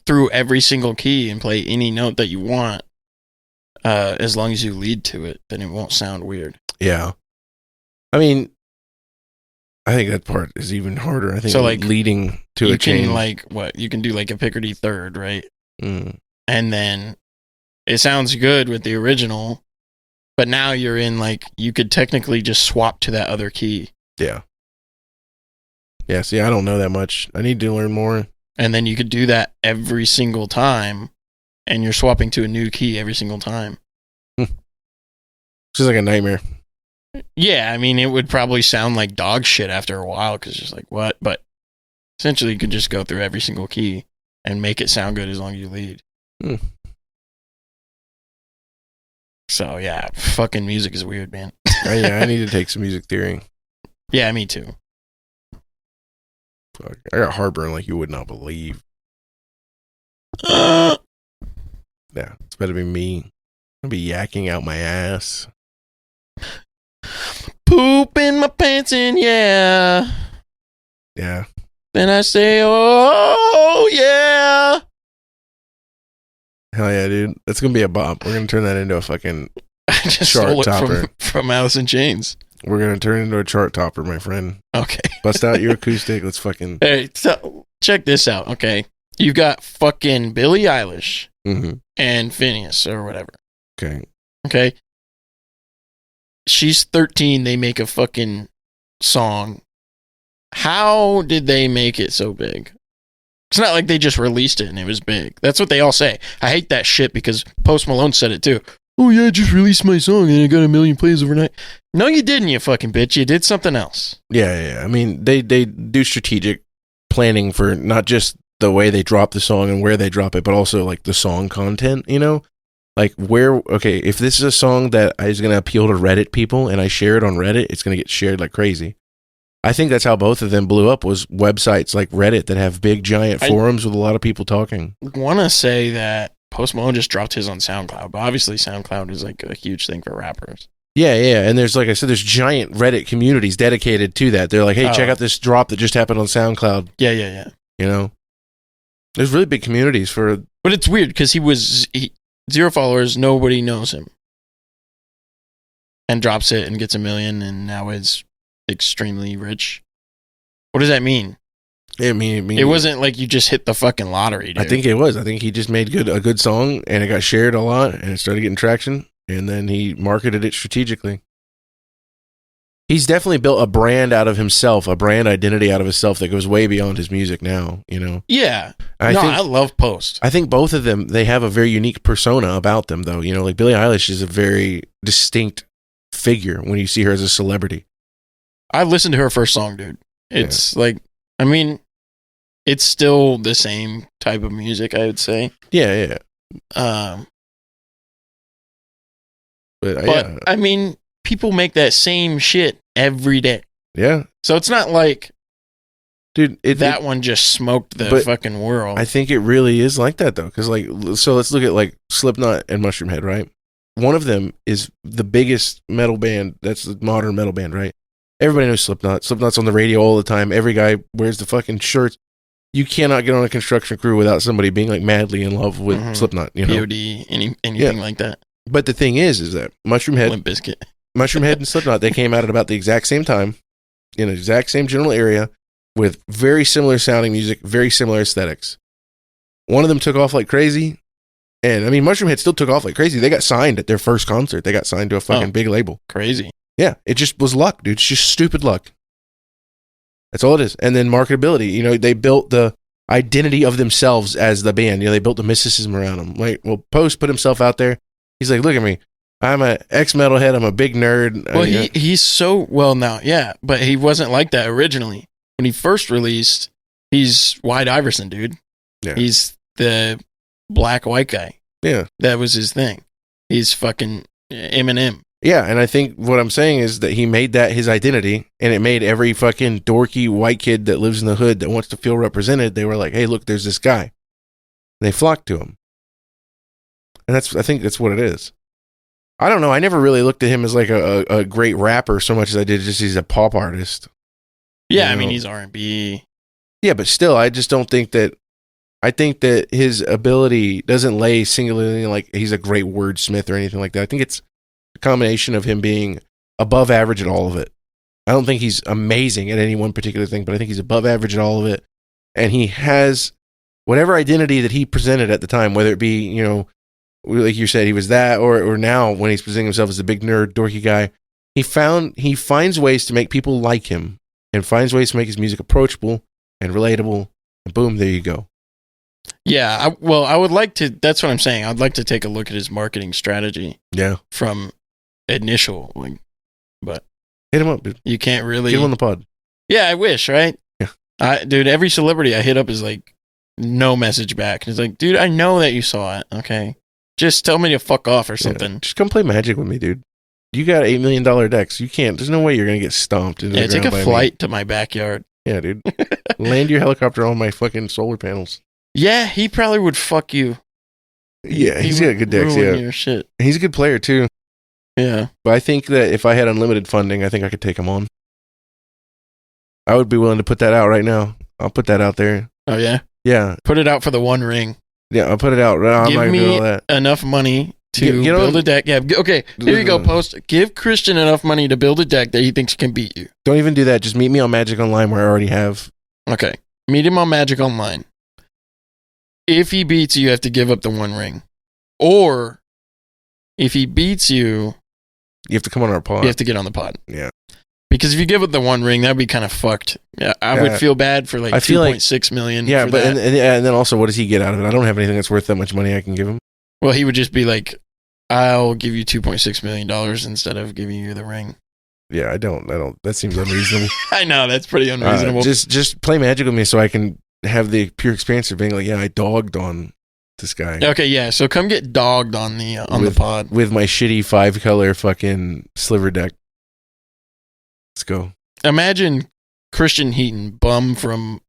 through every single key and play any note that you want, as long as you lead to it, then it won't sound weird. Yeah. I mean, I think that part is even harder. I think so, like, leading to a change. You can, like, what? You can do, like, a Picardy third, right? And then it sounds good with the original, but now you're in, like, you could technically just swap to that other key. Yeah. Yeah, see, I don't know that much. I need to learn more. And then you could do that every single time, and you're swapping to a new key every single time. It's just like a nightmare. Yeah, I mean, it would probably sound like dog shit after a while, because it's just like, what? But essentially, you could just go through every single key and make it sound good as long as you lead. So, yeah, fucking music is weird, man. Yeah, I need to take some music theory. Yeah, me too. Fuck, I got heartburn like you would not believe. Yeah, it's better be me. I'll be yakking out my ass. Poop in my pants and yeah. Yeah. Then I say, oh yeah. Hell yeah, dude. That's going to be a bop. We're going to turn that into a fucking just Chart stole it topper. from Alice in Chains. We're gonna turn into a chart topper, my friend. Okay. Bust out your acoustic. Let's fucking. Hey, so check this out. Okay, you've got fucking Billie Eilish Mhm. and Phineas or whatever. Okay. Okay, she's 13. They make a fucking song. How did they make it so big? It's not like they just released it and it was big. That's what they all say. I hate that shit because Post Malone said it too. Oh yeah, I just released my song and it got 1 million plays overnight. No, you didn't, you fucking bitch. You did something else. Yeah. I mean, they do strategic planning for not just the way they drop the song and where they drop it, but also like the song content. You know, like where. Okay, if this is a song that is going to appeal to Reddit people and I share it on Reddit, it's going to get shared like crazy. I think that's how both of them blew up, was websites like Reddit that have big giant forums with a lot of people talking. Want to say that Post Malone just dropped his on SoundCloud, but obviously SoundCloud is like a huge thing for rappers. Yeah, and there's, like I said, there's giant Reddit communities dedicated to that. They're like, hey, check out this drop that just happened on SoundCloud. Yeah. You know, there's really big communities for. But it's weird because he 0 followers, nobody knows him, and drops it and gets 1 million, and now is extremely rich. What does that mean? I mean, It wasn't like you just hit the fucking lottery, dude. I think it was. I think he just made a good song, and it got shared a lot, and it started getting traction, and then he marketed it strategically. He's definitely built a brand out of himself, a brand identity out of himself that goes way beyond his music now, you know? Yeah. I love Post. I think both of them, they have a very unique persona about them, though. You know, like Billie Eilish is a very distinct figure when you see her as a celebrity. I listened to her first song, dude. It's like, I mean, it's still the same type of music, I would say. Yeah. But I mean, people make that same shit every day. Yeah. So it's not like, dude, that one just smoked the fucking world. I think it really is like that, though. Because, like, so let's look at, like, Slipknot and Mushroom Head, right? One of them is the biggest metal band. That's the modern metal band, right? Everybody knows Slipknot. Slipknot's on the radio all the time. Every guy wears the fucking shirts. You cannot get on a construction crew without somebody being, like, madly in love with Slipknot, you know? POD, anything like that. But the thing is that Mushroom Head Limp Bizkit. Mushroom Head and Slipknot, they came out at about the exact same time, in the exact same general area, with very similar sounding music, very similar aesthetics. One of them took off like crazy, and I mean, Mushroom Head still took off like crazy. They got signed at their first concert. They got signed to a fucking big label. Crazy. Yeah, it just was luck, dude. It's just stupid luck. That's all it is. And then marketability. You know, they built the identity of themselves as the band. You know, they built the mysticism around them. Like, well, Post put himself out there. He's like, look at me. I'm an ex-metalhead. I'm a big nerd. Well, he's so well now, yeah, but he wasn't like that originally. When he first released, he's White Iverson, dude. Yeah. He's the black white guy. Yeah. That was his thing. He's fucking Eminem. Yeah, and I think what I'm saying is that he made that his identity, and it made every fucking dorky white kid that lives in the hood that wants to feel represented, they were like, hey, look, there's this guy. They flocked to him. And I think that's what it is. I don't know. I never really looked at him as like a great rapper so much as I did just he's a pop artist. Yeah, You I mean, know? he's R&B. Yeah, but still, I just don't think that. I think that his ability doesn't lay singularly like he's a great wordsmith or anything like that. I think it's a combination of him being above average at all of it. I don't think he's amazing at any one particular thing, but I think he's above average at all of it. And he has whatever identity that he presented at the time, whether it be, you know, like you said, he was that, or now when he's presenting himself as a big nerd, dorky guy, he finds ways to make people like him and finds ways to make his music approachable and relatable. And boom, there you go. Yeah, I would like to, that's what I'm saying. I'd like to take a look at his marketing strategy. Yeah. From initial, like, but hit him up, dude. You can't really get him on the pod. Yeah, I wish, right? Yeah. Dude, every celebrity I hit up is like, no message back. It's like, dude, I know that you saw it. Okay. Just tell me to fuck off or something. Yeah. Just come play Magic with me, dude. You got $8 million decks. You can't. There's no way you're gonna get stomped. Yeah, take a flight to my backyard. Yeah, dude. Land your helicopter on my fucking solar panels. Yeah, he probably would fuck you. Yeah, he's got good decks. Yeah, your shit. He's a good player too. Yeah, but I think that if I had unlimited funding, I think I could take him on. I would be willing to put that out right now. I'll put that out there. Oh yeah. Yeah. Put it out for the One Ring. Yeah, I'll put it out. I'm Give not me gonna do all that. Enough money to Get on- build a deck. Yeah, okay. Here you go, Post. Give Christian enough money to build a deck that he thinks can beat you. Don't even do that. Just meet me on Magic Online where I already have. Okay. Meet him on Magic Online. If he beats you, you have to give up the one ring. Or if he beats you, You have to come on our pod. you have to get on the pod. Yeah. Because if you give up the one ring, that'd be kind of fucked. Yeah, I would feel bad for like I feel like- 2.6 million. Yeah, for but that. and then also, what does he get out of it? I don't have anything that's worth that much money I can give him. Well, he would just be like, I'll give you $2.6 million instead of giving you the ring. Yeah, I don't. That seems unreasonable. I know, that's pretty unreasonable. Just play Magic with me so I can have the pure experience of being like, yeah, I dogged on this guy Okay, yeah, so come get dogged on the pod. with my shitty 5-color fucking sliver deck. Let's go. Imagine Christian Heaton, bum from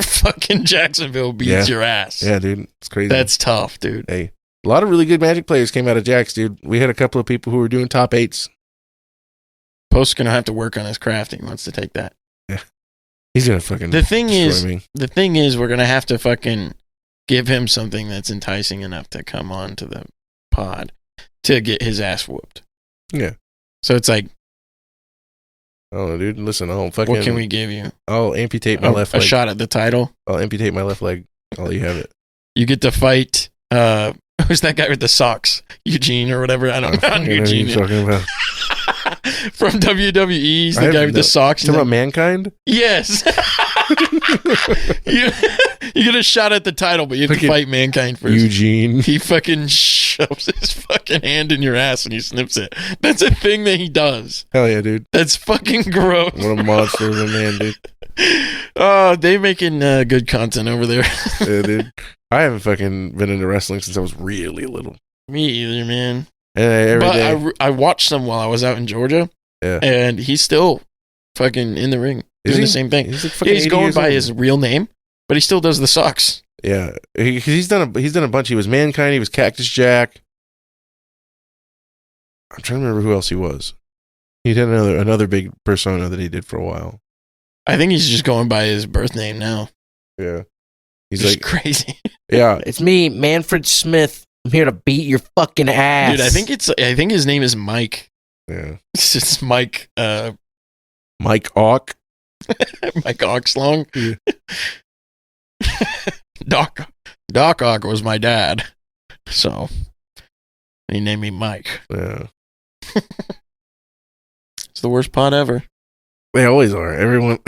fucking Jacksonville, beats Yeah. your ass. Yeah, dude, it's crazy. That's tough, dude. Hey, a lot of really good Magic players came out of Jax, dude. We had a couple of people who were doing top 8s. Post's gonna have to work on his craft. He wants to take that. He's gonna fucking. The thing destroy is, we're gonna have to fucking give him something that's enticing enough to come on to the pod to get his ass whooped. Yeah. So it's like, Oh, dude, listen, I'll fucking. what can we give you? I'll amputate my left A leg. shot at the title. I'll amputate my left leg. I'll let you have it. You get to fight. Who's that guy with the socks? Eugene or whatever. I don't know. I don't know who Eugene. you're talking about. From WWE, he's I the have guy with no- the socks. Talking about Mankind? Yes. you get a shot at the title, but you have to Fucking fight Mankind first. Eugene. He fucking shoves his fucking hand in your ass and he snips it. That's a thing that he does. Hell yeah, dude. That's fucking gross. What a monster of a man, dude. Oh, they making good content over there. Yeah, dude. I haven't fucking been into wrestling since I was really little. Me either, man. And every But day. I watched some while I was out in Georgia. Yeah. And he's still fucking in the ring Is doing he? the same thing. He's like Yeah, fucking he's 80 going years by old. his real name, but he still does the socks. Yeah, he's done a bunch. He was Mankind. He was Cactus Jack. I'm trying to remember who else he was. He did another big persona that he did for a while. I think he's just going by his birth name now. Yeah, he's He's like, crazy. yeah, It's me, Manfred Smith. I'm here to beat your fucking ass. Dude, I think his name is Mike. yeah. It's just Mike Mike Ock. Mike Oxlong. Yeah. Doc Ock was my dad. So he named me Mike. Yeah, It's the worst pod ever. they always are. Everyone.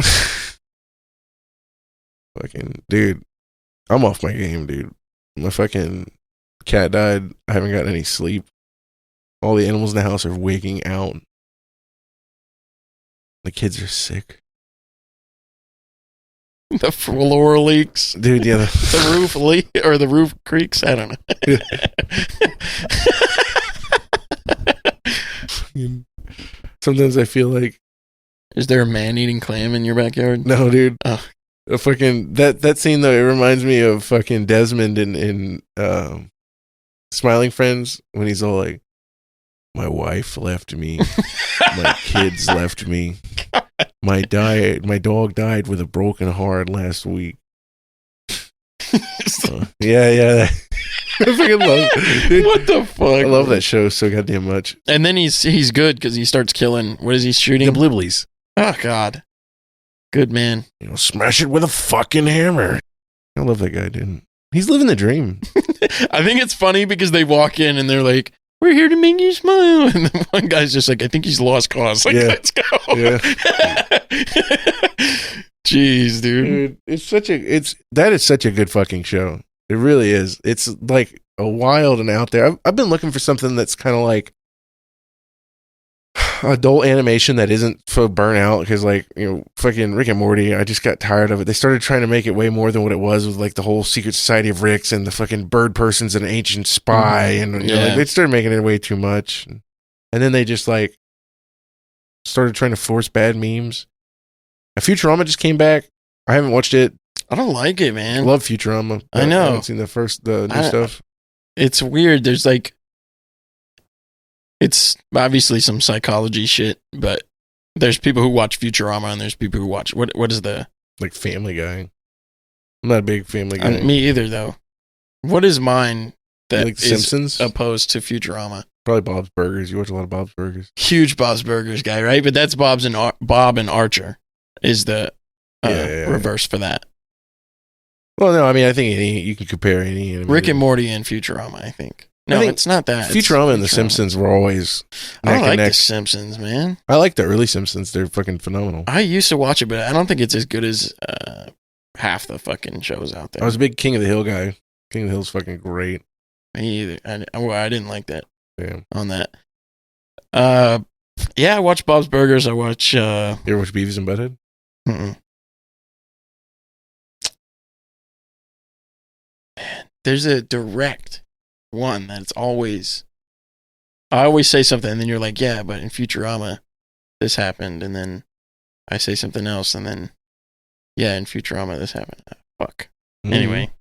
Fucking dude, I'm off my game, dude. My fucking cat died. I haven't gotten any sleep. All the animals in the house are waking out. The kids are sick. The floor leaks. Dude, yeah. The roof leak or the roof creaks. I don't know. Sometimes I feel like, Is there a man eating clam in your backyard? no, dude. Oh. A fucking that scene though, it reminds me of fucking Desmond in Smiling Friends when he's all like, "My wife left me, my kids left me, my dog died with a broken heart last week." Yeah. I fucking love it. Dude, What the fuck? I love that show so goddamn much. And then he's good because he starts killing. What is he shooting? The Bliblies. Oh God, good man. You know, smash it with a fucking hammer. I love that guy, dude. He's living the dream. I think it's funny because they walk in and they're like, "We're here to make you smile," and the one guy's just like, "I think he's lost cause." Like, Yeah. let's go. Yeah. Jeez, dude. Dude, that is such a good fucking show. It really is. It's like a wild and out there. I've been looking for something that's kind of like adult animation that isn't for burnout because, like, you know, fucking Rick and Morty. I just got tired of it. They started trying to make it way more than what it was with like the whole Secret Society of Ricks and the fucking bird person's an ancient spy, and you know, Yeah. like, they started making it way too much. And then they just like started trying to force bad memes. Futurama just came back. I haven't watched it. I don't like it, I man. love Futurama. I know. haven't seen the new stuff. It's weird. There's like, it's obviously some psychology shit, but there's people who watch Futurama and there's people who watch what is the Like Family Guy. I'm not a big Family Guy. me either though. What is mine that like The is Simpsons? opposed to Futurama. Probably Bob's Burgers. You watch a lot of Bob's Burgers. Huge Bob's Burgers guy, right? But that's Bob and Archer is the Yeah. reverse for that. Well, no, I mean, I think you can compare any. Rick and Morty and Futurama, I think. No, I think it's not that. Futurama and The Futurama. Simpsons were always I neck don't like and neck. The Simpsons, man. I like the early Simpsons. They're fucking phenomenal. I used to watch it, but I don't think it's as good as half the fucking shows out there. I was a big King of the Hill guy. King of the Hill's fucking great. Me either. I didn't like that Yeah. on that. Yeah, I watch Bob's Burgers. I watch. You ever watch Beavis and Butthead? Mm-mm. Man, there's a direct one that's always. I always say something, and then you're like, "Yeah, but in Futurama, this happened," and then I say something else, and then, yeah, in Futurama, this happened. Fuck. Anyway,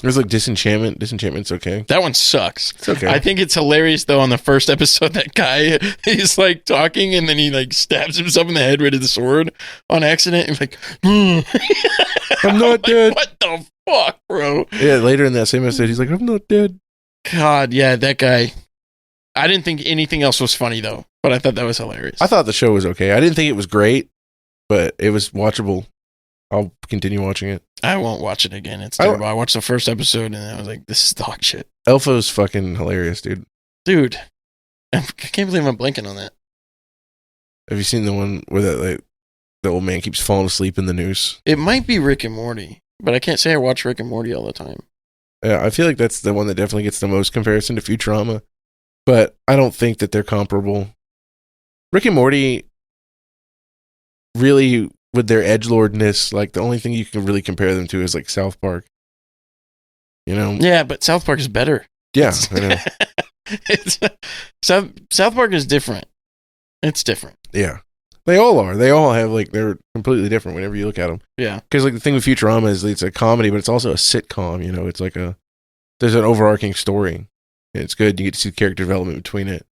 There's like Disenchantment. Disenchantment's okay. that one sucks. It's okay. I think it's hilarious though. On the first episode, that guy he's like talking, and then he like stabs himself in the head with his sword on accident. And like, I'm not like, dead. What the fuck, bro? Yeah, later in that same episode, he's like, I'm not dead. God, yeah, that guy. I didn't think anything else was funny though, but I thought that was hilarious. I thought the show was okay. I didn't think it was great, but it was watchable. I'll continue watching it. I won't watch it again. It's terrible. I watched the first episode and I was like, this is dog shit. Elfo's fucking hilarious, dude. Dude, I can't believe I'm blanking on that. Have you seen the one where that like the old man keeps falling asleep in the noose? It might be Rick and Morty, but I can't say I watch Rick and Morty all the time. Yeah, I feel like that's the one that definitely gets the most comparison to Futurama, but I don't think that they're comparable. Rick and Morty really, with their edgelordness, like the only thing you can really compare them to is like South Park. You know? Yeah, but South Park is better. Yeah, I know. It's, South Park is different. It's different. Yeah. They all are. They all have like, they're completely different whenever you look at them. Yeah. Because like the thing with Futurama is it's a comedy, but it's also a sitcom. You know, it's like there's an overarching story. And it's good. You get to see character development between it,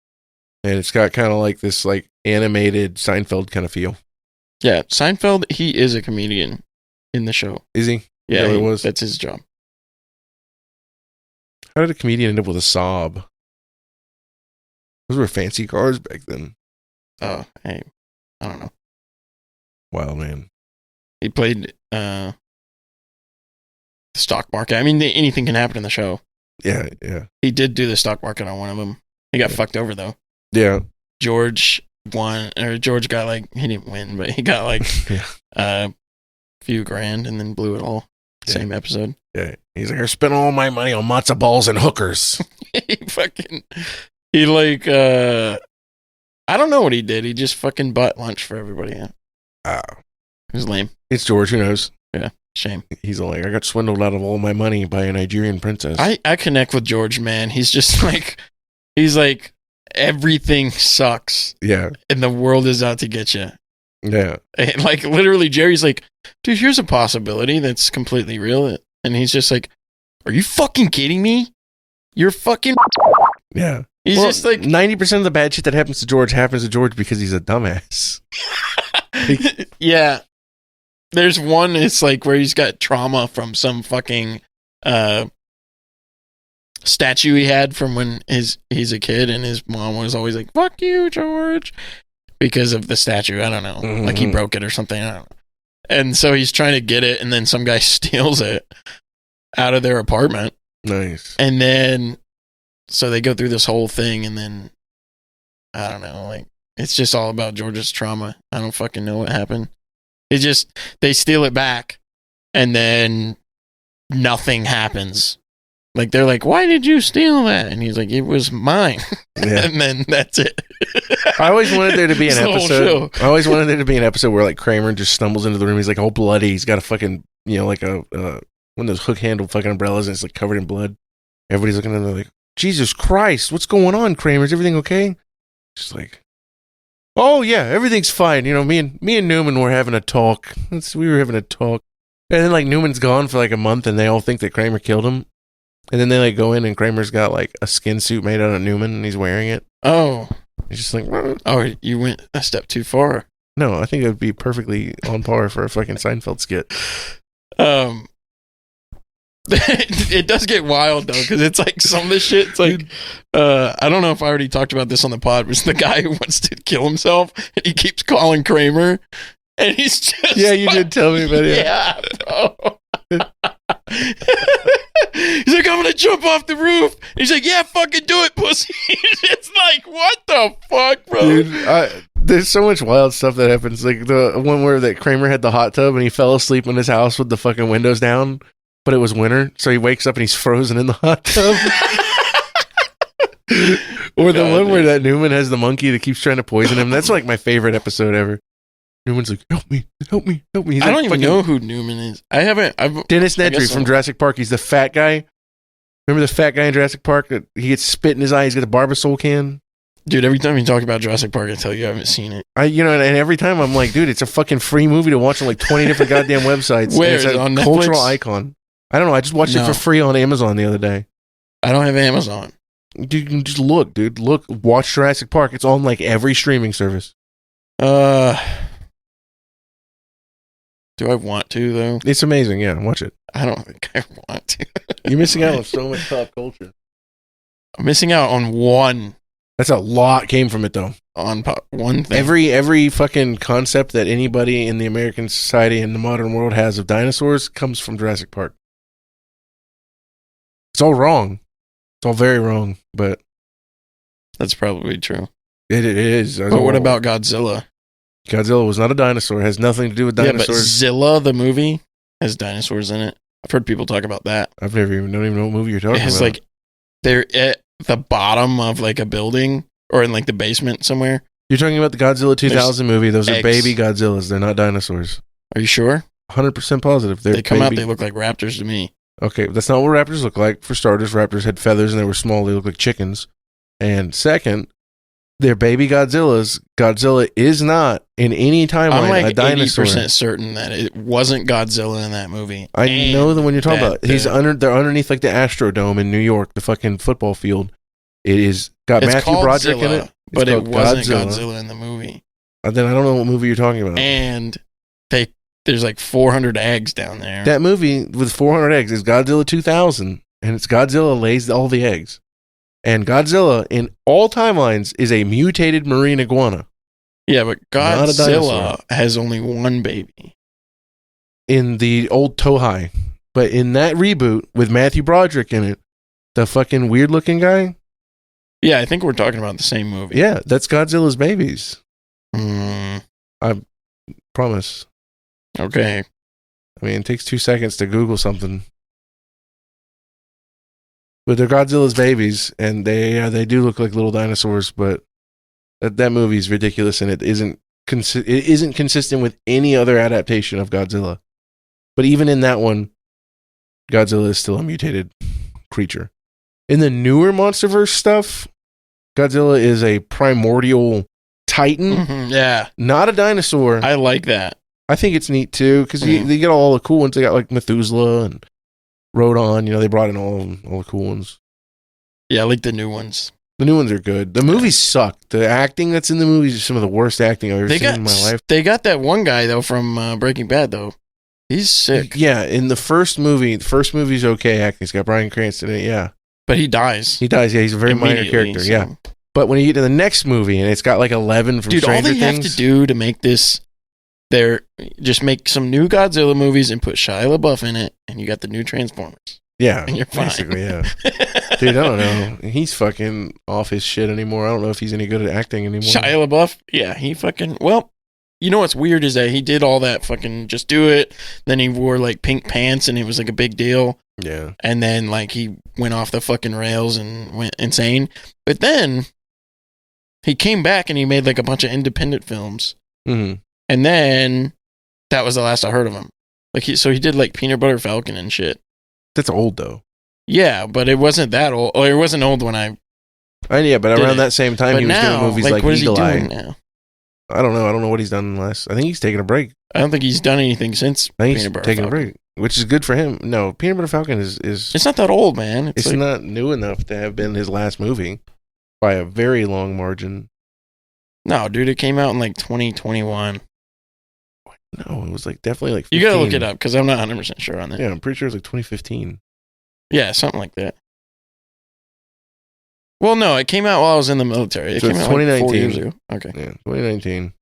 and it's got kind of like this like animated Seinfeld kind of feel. Yeah, Seinfeld, he is a comedian in the show. Is he? Yeah, it was. That's his job. How did a comedian end up with a sob? Those were fancy cars back then. Oh, hey, I don't know. Wow, man. He played the stock market. I mean, anything can happen in the show. Yeah. He did do the stock market on one of them. He got fucked over though. Yeah. George won, or George got like, he didn't win, but he got like Yeah. a few grand and then blew it all. Yeah. Same episode. Yeah. He's like, I spent all my money on matzo balls and hookers. he like, I don't know what he did. He just fucking bought lunch for everybody. Yeah. It was lame. It's George. Who knows? Shame. He's all like, I got swindled out of all my money by a Nigerian princess. I connect with George, man. He's just like, he's like, everything sucks Yeah. and the world is out to get you. Yeah. And like literally Jerry's like, dude, here's a possibility that's completely real. And he's just like, are you fucking kidding me? You're fucking. Yeah. He's just like 90% of the bad shit that happens to George because he's a dumbass. yeah. There's one, it's like where he's got trauma from some fucking statue he had from when he's a kid, and his mom was always like, fuck you, George, because of the statue. I don't know. Mm-hmm. Like he broke it or something. I don't know. And so he's trying to get it, and then some guy steals it out of their apartment. Nice. And then, so they go through this whole thing, and then, I don't know, like, it's just all about George's trauma. I don't fucking know what happened. They steal it back, and then nothing happens. Like, they're like, why did you steal that? And he's like, it was mine. Yeah. And then that's it. I always wanted there to be an It's the whole episode. show. I always wanted there to be an episode where like Kramer just stumbles into the room. He's like all bloody. He's got a fucking, you know, like a one of those hook handled fucking umbrellas, and it's like covered in blood. Everybody's looking at him like, Jesus Christ, what's going on, Kramer? Is everything okay? Just like, oh yeah, everything's fine. You know, me and Newman were having a talk. We were having a talk, and then like Newman's gone for like a month, and they all think that Kramer killed him. And then they like go in, and Kramer's got like a skin suit made out of Newman, and he's wearing it. Oh. He's just like, Oh, you went a step too far. no, I think it would be perfectly on par for a fucking Seinfeld skit. It does get wild though, because it's like some of this shit. It's like I don't know if I already talked about this on the pod. But it's the guy who wants to kill himself, and he keeps calling Kramer, and he's just Yeah, you did tell me about it. yeah, bro. He's like, I'm gonna jump off the roof. He's like, yeah, fucking do it, pussy. It's like, what the fuck, bro? Dude, there's so much wild stuff that happens. Like the one where that Kramer had the hot tub and he fell asleep in his house with the fucking windows down, but it was winter, so he wakes up and he's frozen in the hot tub. Or the one where that Newman has the monkey that keeps trying to poison him. That's like my favorite episode ever. Newman's like, help me. He's I like, don't even fucking know who Newman is. Dennis I guess Nedry so. from Jurassic Park. He's the fat guy. Remember the fat guy in Jurassic Park that he gets spit in his eye? He's got the Barbasol can. Dude, every time you talk about Jurassic Park, I tell you I haven't seen it. And every time I'm like, dude, it's a fucking free movie to watch on like 20 different goddamn websites. Where? And it's Is a it on cultural Netflix? icon. I don't know. I just watched it No. for free on Amazon the other day. I don't have Amazon. Dude, you can just look, dude. Look, watch Jurassic Park. It's on like every streaming service. Do I want to though? It's amazing. Yeah, watch it. I don't think I want to. You're missing out on so much pop culture. I'm missing out on one That's a lot came from it though. one thing. Every fucking concept that anybody in the American society and the modern world has of dinosaurs comes from Jurassic Park. It's all wrong. It's all very wrong, but That's probably true. it is. But what about Godzilla? Godzilla was not a dinosaur. It has nothing to do with Yeah, but dinosaurs. Zilla, the movie, has dinosaurs in it. I've heard people talk about that. I've never even don't even know what movie you're talking It has about. like they're at the bottom of like a building or in like the basement somewhere. You're talking about the Godzilla 2000 movie. Those are eggs. baby Godzillas. They're not dinosaurs. Are you sure? 100% positive. They're They come out, baby- they look like raptors to me. Okay, that's not what raptors look like. For starters, raptors had feathers and they were small. They look like chickens. And second, they're baby Godzillas. Godzilla is not in any I'm timeline like a dinosaur. 80% certain that it wasn't Godzilla in that movie. I And know the one you're talking that about. He's they're underneath like the Astrodome in New York, the fucking football field. It is got It's Matthew called Broderick in Zilla, it. but it called wasn't Godzilla in the movie. Then I don't know what movie you're talking about. And there's like 400 eggs down there. That movie with 400 eggs is Godzilla 2000, and it's Godzilla lays all the eggs. And Godzilla in all timelines is a mutated marine iguana. Yeah, but Not a dinosaur. Godzilla has only one baby. In the old Tohei. But in that reboot with Matthew Broderick in it, the fucking weird looking guy, Yeah, I think we're talking about the same movie. yeah, that's Godzilla's babies. Mm, Promise. okay. I mean, it takes 2 seconds to Google something. But they're Godzilla's babies, and they do look like little dinosaurs, but that movie's ridiculous, and it isn't consistent with any other adaptation of Godzilla. But even in that one, Godzilla is still a mutated creature. In the newer MonsterVerse stuff, Godzilla is a primordial titan, Mhm, yeah, not a dinosaur. I like that. I think it's neat too because Mhm. they get all the cool ones. They got like Methuselah and Rodon. They brought in all the cool ones. Yeah, I like the new ones. The new ones are good. The movies suck. The acting that's in the movies is some of the worst acting I've ever seen in my life. They got that one guy though from Breaking Bad though. He's sick, Yeah, in the first movie's okay acting. It's got Bryan Cranston in it. Yeah, but he dies. he dies. Yeah, he's a very minor immediately, character. so- Yeah, but when you get to the next movie and it's got like 11 from Dude, all Stranger they Things, have to do to make this, they're just make some new Godzilla movies and put Shia LaBeouf in it, and you got the new Transformers. yeah, And you're fine. basically, yeah. Dude, I don't know. He's fucking off his shit anymore. I don't know if he's any good at acting anymore. Shia LaBeouf, yeah, he fucking, well, you know what's weird is that he did all that fucking just do it. Then he wore like pink pants and it was like a big deal. Yeah. And then like he went off the fucking rails and went insane. But then he came back and he made like a bunch of independent films. hmm And then that was the last I heard of him. Like he did like Peanut Butter Falcon and shit. That's old though. Yeah, but it wasn't that old. Or it wasn't old when I. Yeah, but Did around it. that same time, But he was now, doing movies like what is he Eagle doing Eye. now? I don't know. I don't know what he's done last. I think he's taking a break. I don't think he's done anything since I think he's Peanut Butter taking Falcon. a break, which is good for him. No, Peanut Butter Falcon is It's not that old, man. it's like, not new enough to have been his last movie by a very long margin. no, dude, it came out in like 2021. No, it was like definitely like 15. You gotta look it up because I'm not 100% sure on that. Yeah, I'm pretty sure it was like 2015. Yeah, something like that. Well, no, it came out while I was in the military. It So came it's out like 4 2019. years ago. Okay. Yeah, 2019. Let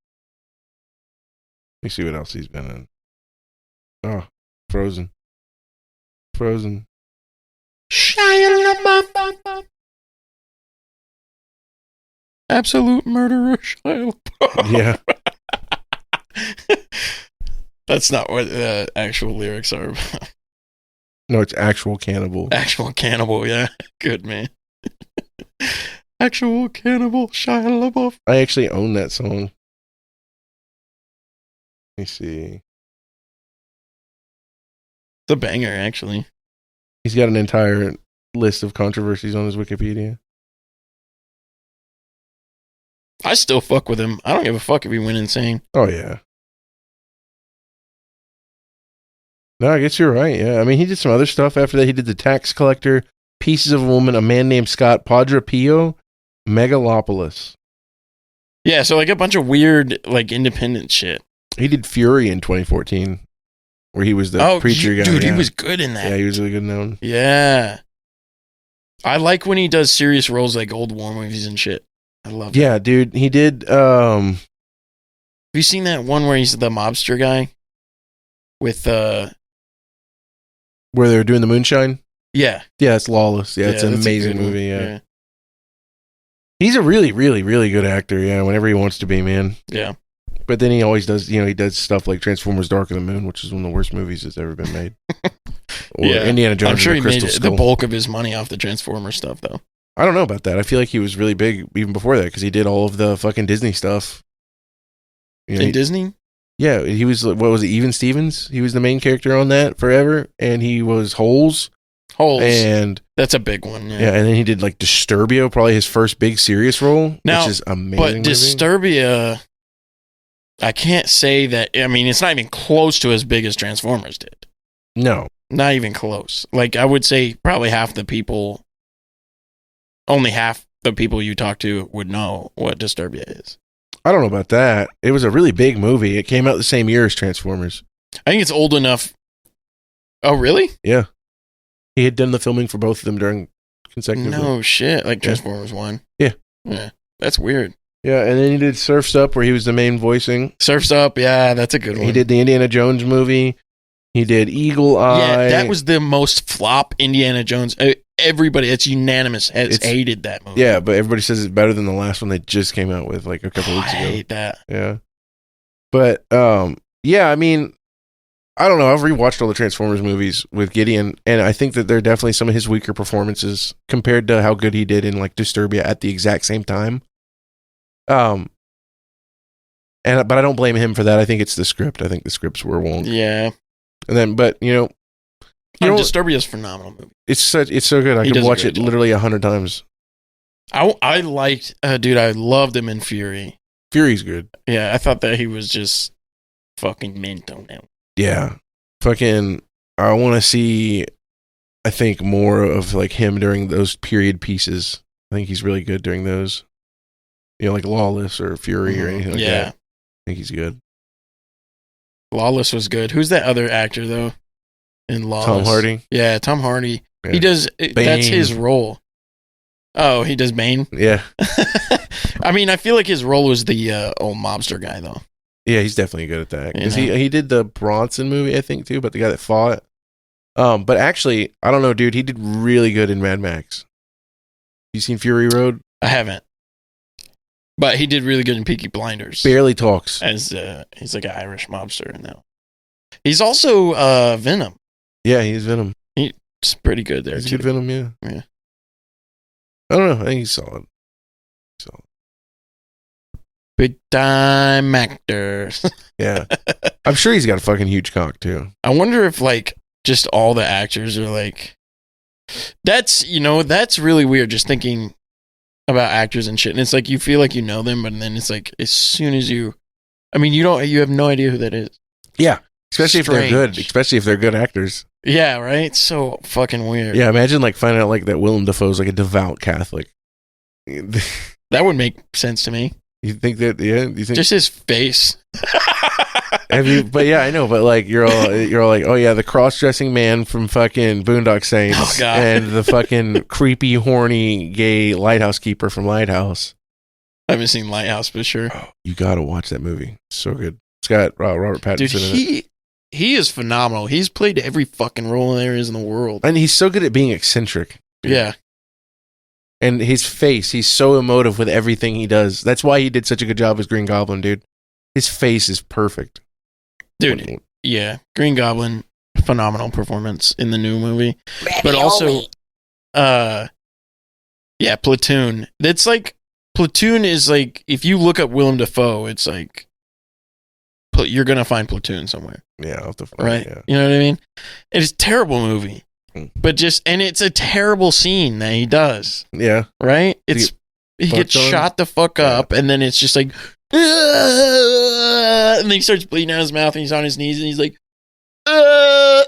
me see what else he's been in. Oh, Frozen. Frozen. Absolute murderer, Shia LaBeouf. Yeah. That's not what the actual lyrics are. No, it's actual cannibal. Actual cannibal, yeah. Good, man. Actual cannibal, Shia LaBeouf. I actually own that song. Let me see. It's a banger, actually. He's got an entire list of controversies on his Wikipedia. I still fuck with him. I don't give a fuck if he went insane. Oh, yeah. No, I guess you're right. Yeah. I mean, he did some other stuff after that. He did The Tax Collector, Pieces of a Woman, A Man Named Scott, Padre Pio, Megalopolis. Yeah, so like a bunch of weird, like independent shit. He did Fury in 2014, where he was the preacher guy. Dude, yeah. he was good in that. Yeah, he was really good known. Yeah. I like when he does serious roles like old war movies and shit. I love it. Yeah, dude. He did. Have you seen that one where he's the mobster guy? With, Where they were doing the moonshine. yeah. Yeah, it's Lawless. Yeah, it's an that's a amazing good one. movie. Yeah. He's a really, really, really good actor. Yeah, whenever he wants to be, man. Yeah. But then he always does, he does stuff like Transformers Dark of the Moon, which is one of the worst movies that's ever been made. Or Yeah. Indiana Jones I'm sure he and the made Crystal the Skull. bulk of his money off the Transformer stuff, though. I don't know about that. I feel like he was really big even before that because he did all of the fucking Disney stuff. In Disney? Yeah, he was, what was it, Even Stevens? He was the main character on that forever, and he was Holes. Holes. And That's a big one. yeah, and then he did like Disturbia, probably his first big serious role, Now, which is amazing. But movie. Disturbia, I can't say that. I mean, it's not even close to as big as Transformers did. No. Not even close. Like, I would say probably only half the people you talk to would know what Disturbia is. I don't know about that. It was a really big movie. It came out the same year as Transformers. I think it's old enough. Oh, really? Yeah. He had done the filming for both of them during consecutively. No shit. Like Yeah. Transformers 1. Yeah. Yeah. That's weird. Yeah, and then he did Surf's Up, where he was the main voicing. Surf's Up. Yeah, that's a good one. He did the Indiana Jones movie. He did Eagle Eye. Yeah, that was the most flop Indiana Jones. Everybody, it's unanimous, has hated that movie. Yeah, but everybody says it's better than the last one they just came out with like a couple weeks I ago. hate that. Yeah. But yeah, I mean, I don't know. I've rewatched all the Transformers movies with Gideon, and I think that they're definitely some of his weaker performances compared to how good he did in like Disturbia at the exact same time. But I don't blame him for that. I think it's the script. I think the scripts were wrong. Yeah. And then, but Disturbia's a phenomenal movie. it's so good. I He could does a watch great it job. literally 100 times. I liked, dude, I loved him in Fury. Fury's good. Yeah, I thought that he was just fucking mint on that. Yeah. Fucking, I want to see, I think, more of like him during those period pieces. I think he's really good during those. Like Lawless or Fury or anything like Yeah. that. I think he's good. Lawless was good. Who's that other actor, though? In Lawless? Tom Hardy. Yeah, Tom Hardy. Yeah. He does, that's Bane. his role. Oh, he does Bane? Yeah. I mean, I feel like his role was the old mobster guy, though. Yeah, he's definitely good at that. Because Yeah. he did the Bronson movie, I think, too, but the guy that fought. But actually, I don't know, dude. He did really good in Mad Max. You seen Fury Road? I haven't. But he did really good in Peaky Blinders. Barely talks. As he's like an Irish mobster in that. He's also Venom. Yeah, he's Venom. It's pretty good there, He's a too. good Venom, yeah. Yeah. I don't know. I think he's solid. Big time actor. Yeah. I'm sure he's got a fucking huge cock, too. I wonder if, like, just all the actors are like... That's really weird, just thinking about actors and shit. And it's like, you feel like you know them, but then it's like, as soon as you... I mean, you have no idea who that is. Yeah. Especially if they're good. Strange. Especially if they're good actors. Yeah, right? It's so fucking weird. Yeah, imagine like finding out like that Willem Dafoe's like a devout Catholic. That would make sense to me. You think that? Yeah. You think? Just his face. Have you? But yeah, I know. But like, you're all like, oh yeah, the cross-dressing man from fucking Boondock Saints, Oh, God. and the fucking creepy, horny, gay lighthouse keeper from Lighthouse. I haven't seen Lighthouse, but sure. Oh, you gotta watch that movie. So good. It's got Robert Pattinson Dude, in it, he is phenomenal. He's played every fucking role there is in the world. and he's so good at being eccentric. Yeah. And his face, he's so emotive with everything he does. That's why he did such a good job as Green Goblin, dude. His face is perfect. Dude, yeah. Green Goblin, phenomenal performance in the new movie. But also, yeah, Platoon. That's like, Platoon is like, if you look up Willem Dafoe, it's like, you're going to find Platoon somewhere, Yeah, I'll have to find right? it, yeah. You know what I mean? It's a terrible movie. Mm. But and it's a terrible scene that he does, Yeah. right? He He gets fucked on? shot the fuck up, and then it's just like, and then he starts bleeding out his mouth, and he's on his knees, and he's like, and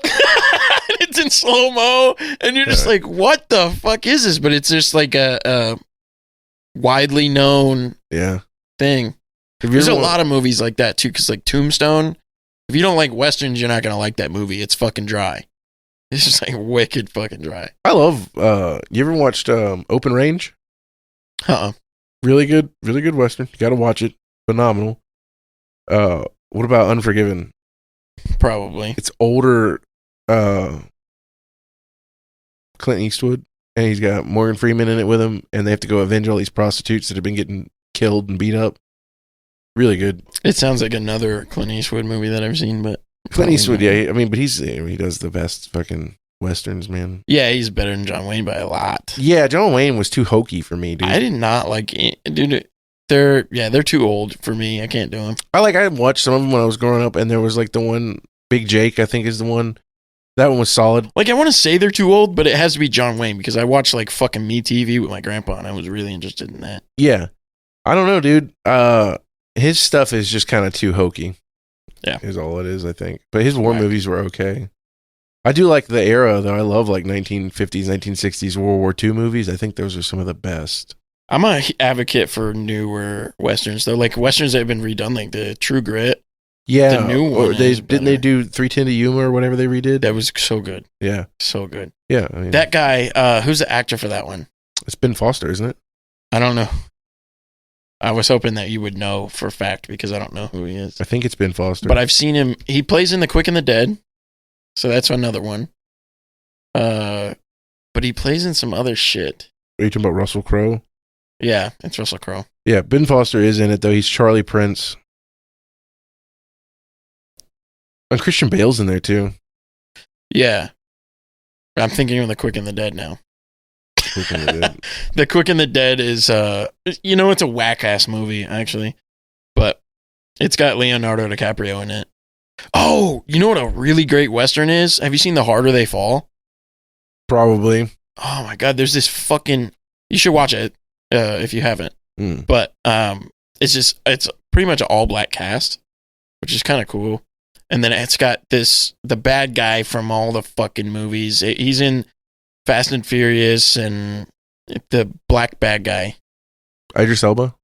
it's in slow mo, and you're just like, what the fuck is this? But it's just like a widely known Yeah. thing. Have you There's a ever wa- lot of movies like that too, because like Tombstone, if you don't like westerns, you're not gonna like that movie. It's fucking dry. It's just like wicked fucking dry. I love, you ever watched Open Range? Really good Western. You gotta watch it. Phenomenal. What about Unforgiven? Probably. It's older Clint Eastwood, and he's got Morgan Freeman in it with him, and they have to go avenge all these prostitutes that have been getting killed and beat up. Really good. It sounds like another Clint Eastwood movie that I've seen, but Clint probably Eastwood, not. yeah. I mean, but he does the best fucking westerns, man. Yeah, he's better than John Wayne by a lot. Yeah, John Wayne was too hokey for me, dude. I did not like it. Dude, they're too old for me. I can't do them. I watched some of them when I was growing up, and there was like the one Big Jake, I think is the one. That one was solid. Like, I want to say they're too old, but it has to be John Wayne because I watched like fucking Me TV with my grandpa, and I was really interested in that. Yeah. I don't know, dude. His stuff is just kind of too hokey. Yeah. Is all it is, I think. But his war Right. movies were okay. I do like the era, though. I love like 1950s, 1960s World War II movies. I think those are some of the best. I'm a advocate for newer westerns, though. Like westerns that have been redone, like the True Grit. Yeah. The new or one is didn't they better. do 310 to Yuma or whatever they redid? That was so good. Yeah. So good. Yeah. I mean, That guy, who's the actor for that one? it's Ben Foster, isn't it? I don't know. I was hoping that you would know for a fact because I don't know who he is. I think it's Ben Foster. But I've seen him. He plays in The Quick and the Dead. So that's another one. But he plays in some other shit. Are you talking about Russell Crowe? Yeah, it's Russell Crowe. Yeah, Ben Foster is in it, though. He's Charlie Prince. And Christian Bale's in there, too. Yeah. I'm thinking of The Quick and the Dead now. Looking at it. The Quick and the Dead is, it's a whack ass movie, actually. But it's got Leonardo DiCaprio in it. Oh, you know what a really great Western is? Have you seen The Harder They Fall? Probably. Oh my God, there's this fucking, you should watch it if you haven't. Mm. But it's pretty much an all black cast, which is kind of cool. And then it's got the bad guy from all the fucking movies. He's in Fast and Furious and the black bad guy. Idris Elba?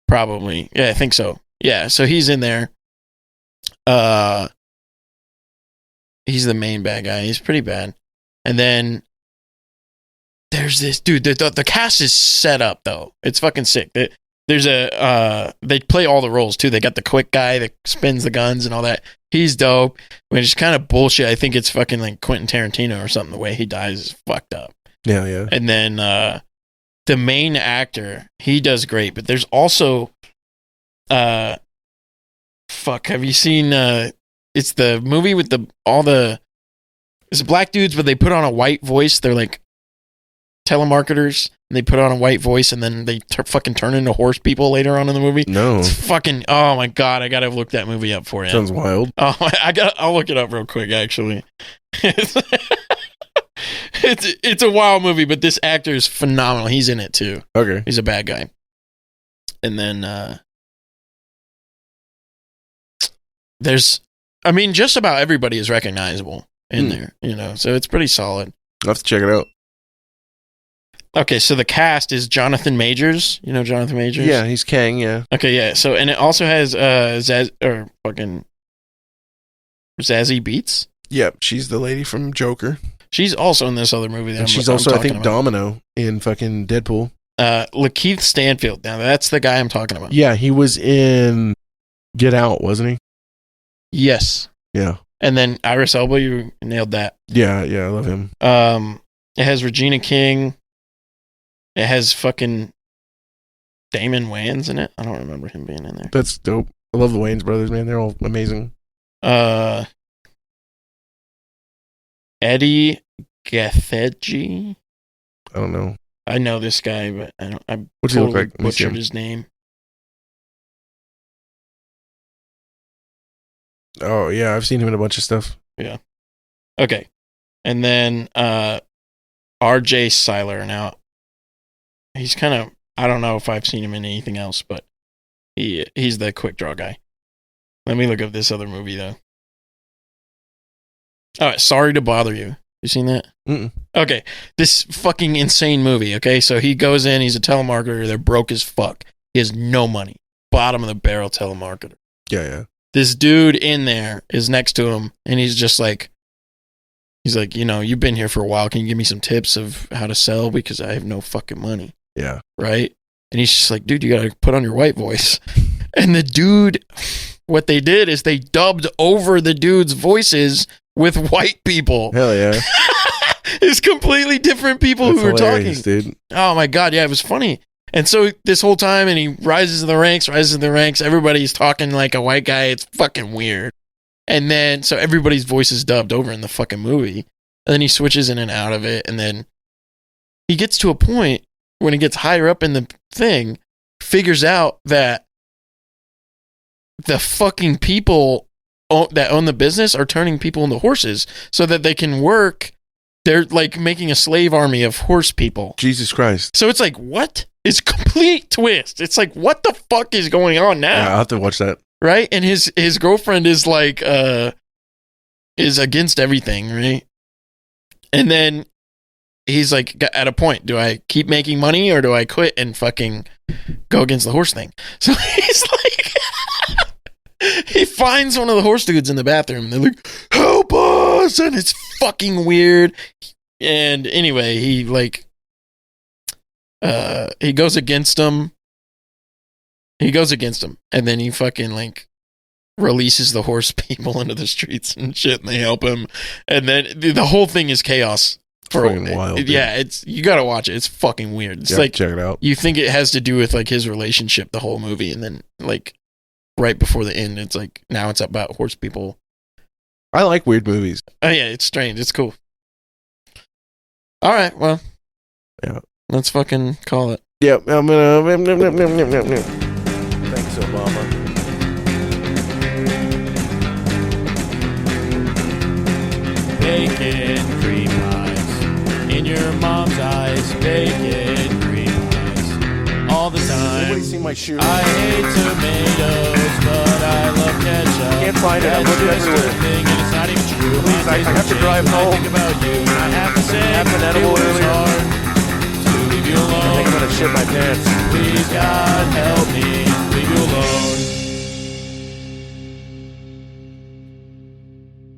Probably. Yeah, I think so. Yeah, so he's in there. He's the main bad guy. He's pretty bad. And then there's this dude. The cast is set up though. It's fucking sick. There's they play all the roles too. They got the quick guy that spins the guns and all that. He's dope. Which is kind of bullshit. I think it's fucking like Quentin Tarantino or something. The way he dies is fucked up. Yeah, yeah. And then the main actor, he does great. But there's also, have you seen? It's the movie with it's black dudes, but they put on a white voice. They're like telemarketers. And they put on a white voice, and then they fucking turn into horse people later on in the movie. No. It's fucking. Oh my God, I gotta look that movie up for you. Sounds wild. Oh, I'll look it up real quick. Actually, it's a wild movie, but this actor is phenomenal. He's in it too. Okay. He's a bad guy. And then there's, I mean, just about everybody is recognizable in there, so it's pretty solid. I'll have to check it out. Okay, so the cast is Jonathan Majors. You know Jonathan Majors? Yeah, he's Kang. Yeah, Okay, yeah. So and it also has fucking Zazie Beetz. yeah. She's the lady from Joker, She's also in this other movie. That and she's I'm also, I talking think, about. Domino in fucking Deadpool. Lakeith Stanfield. Now that's the guy I'm talking about. Yeah, he was in Get Out, wasn't he? Yes. Yeah, And then Iris Elba, you nailed that. yeah. I love him. It has Regina King. It has fucking Damon Wayans in it. I don't remember him being in there. That's dope. I love the Wayans brothers, man. They're all amazing. Eddie Gathegi. I don't know. I know this guy, but I don't. I What's he look totally like? Let me see butchered him. his name. Oh yeah, I've seen him in a bunch of stuff. Okay, and then R.J. Seiler. Now he's kind of. I don't know if I've seen him in anything else, but he's the quick draw guy. Let me look up this other movie though. All right, Sorry to Bother You. You seen that? Mm-mm. Okay, this fucking insane movie. Okay, so he goes in. He's a telemarketer. They're broke as fuck. He has no money. Bottom of the barrel telemarketer. Yeah. This dude in there is next to him, and he's like, you've been here for a while. Can you give me some tips of how to sell? Because I have no fucking money. Yeah. Right? And he's just like, dude, you gotta put on your white voice. And the dude, what they did is they dubbed over the dude's voices with white people. Hell yeah. It's completely different people That's who were talking. hilarious, dude. Oh my God, yeah, it was funny. And so this whole time, and he rises in the ranks, everybody's talking like a white guy. It's fucking weird. And then, so everybody's voice is dubbed over in the fucking movie. And then he switches in and out of it. And then he gets to a point when he gets higher up in the thing, figures out that the fucking people that own the business are turning people into horses so that they can work. They're like making a slave army of horse people. Jesus Christ. So it's like, what? It's complete twist. It's like, what the fuck is going on now? Yeah, I'll have to watch that. Right? And his girlfriend is like, is against everything, right? And then he's like, at a point, do I keep making money or do I quit and fucking go against the horse thing? So he's like, he finds one of the horse dudes in the bathroom. They're like, help us! And it's fucking weird. And anyway, he goes against him. And then he fucking like releases the horse people into the streets and shit, and they help him. And then the whole thing is chaos. Fucking wild, dude. Yeah, you gotta watch it. It's fucking weird. It's Yeah, like, check it out. you think it has to do with like his relationship the whole movie, and then like right before the end, it's like now it's about horse people. I like weird movies. Oh yeah, it's strange. It's cool. All right, well, Yeah. let's fucking call it. Yep. I'm gonna. Thanks, Obama. Bacon cream pies in your mom's eyes. Bacon cream pies all the Anybody time. see my shoe? I hate tomatoes, but I love ketchup. Can't find it. I'm That's looking just everywhere. a thing, and it's not even true. Please, I have to drive When I home. think about you, and I have to say, Have an edible it was earlier. hard to leave you I think I'm alone. gonna shit my pants. Please, God, help me leave you alone.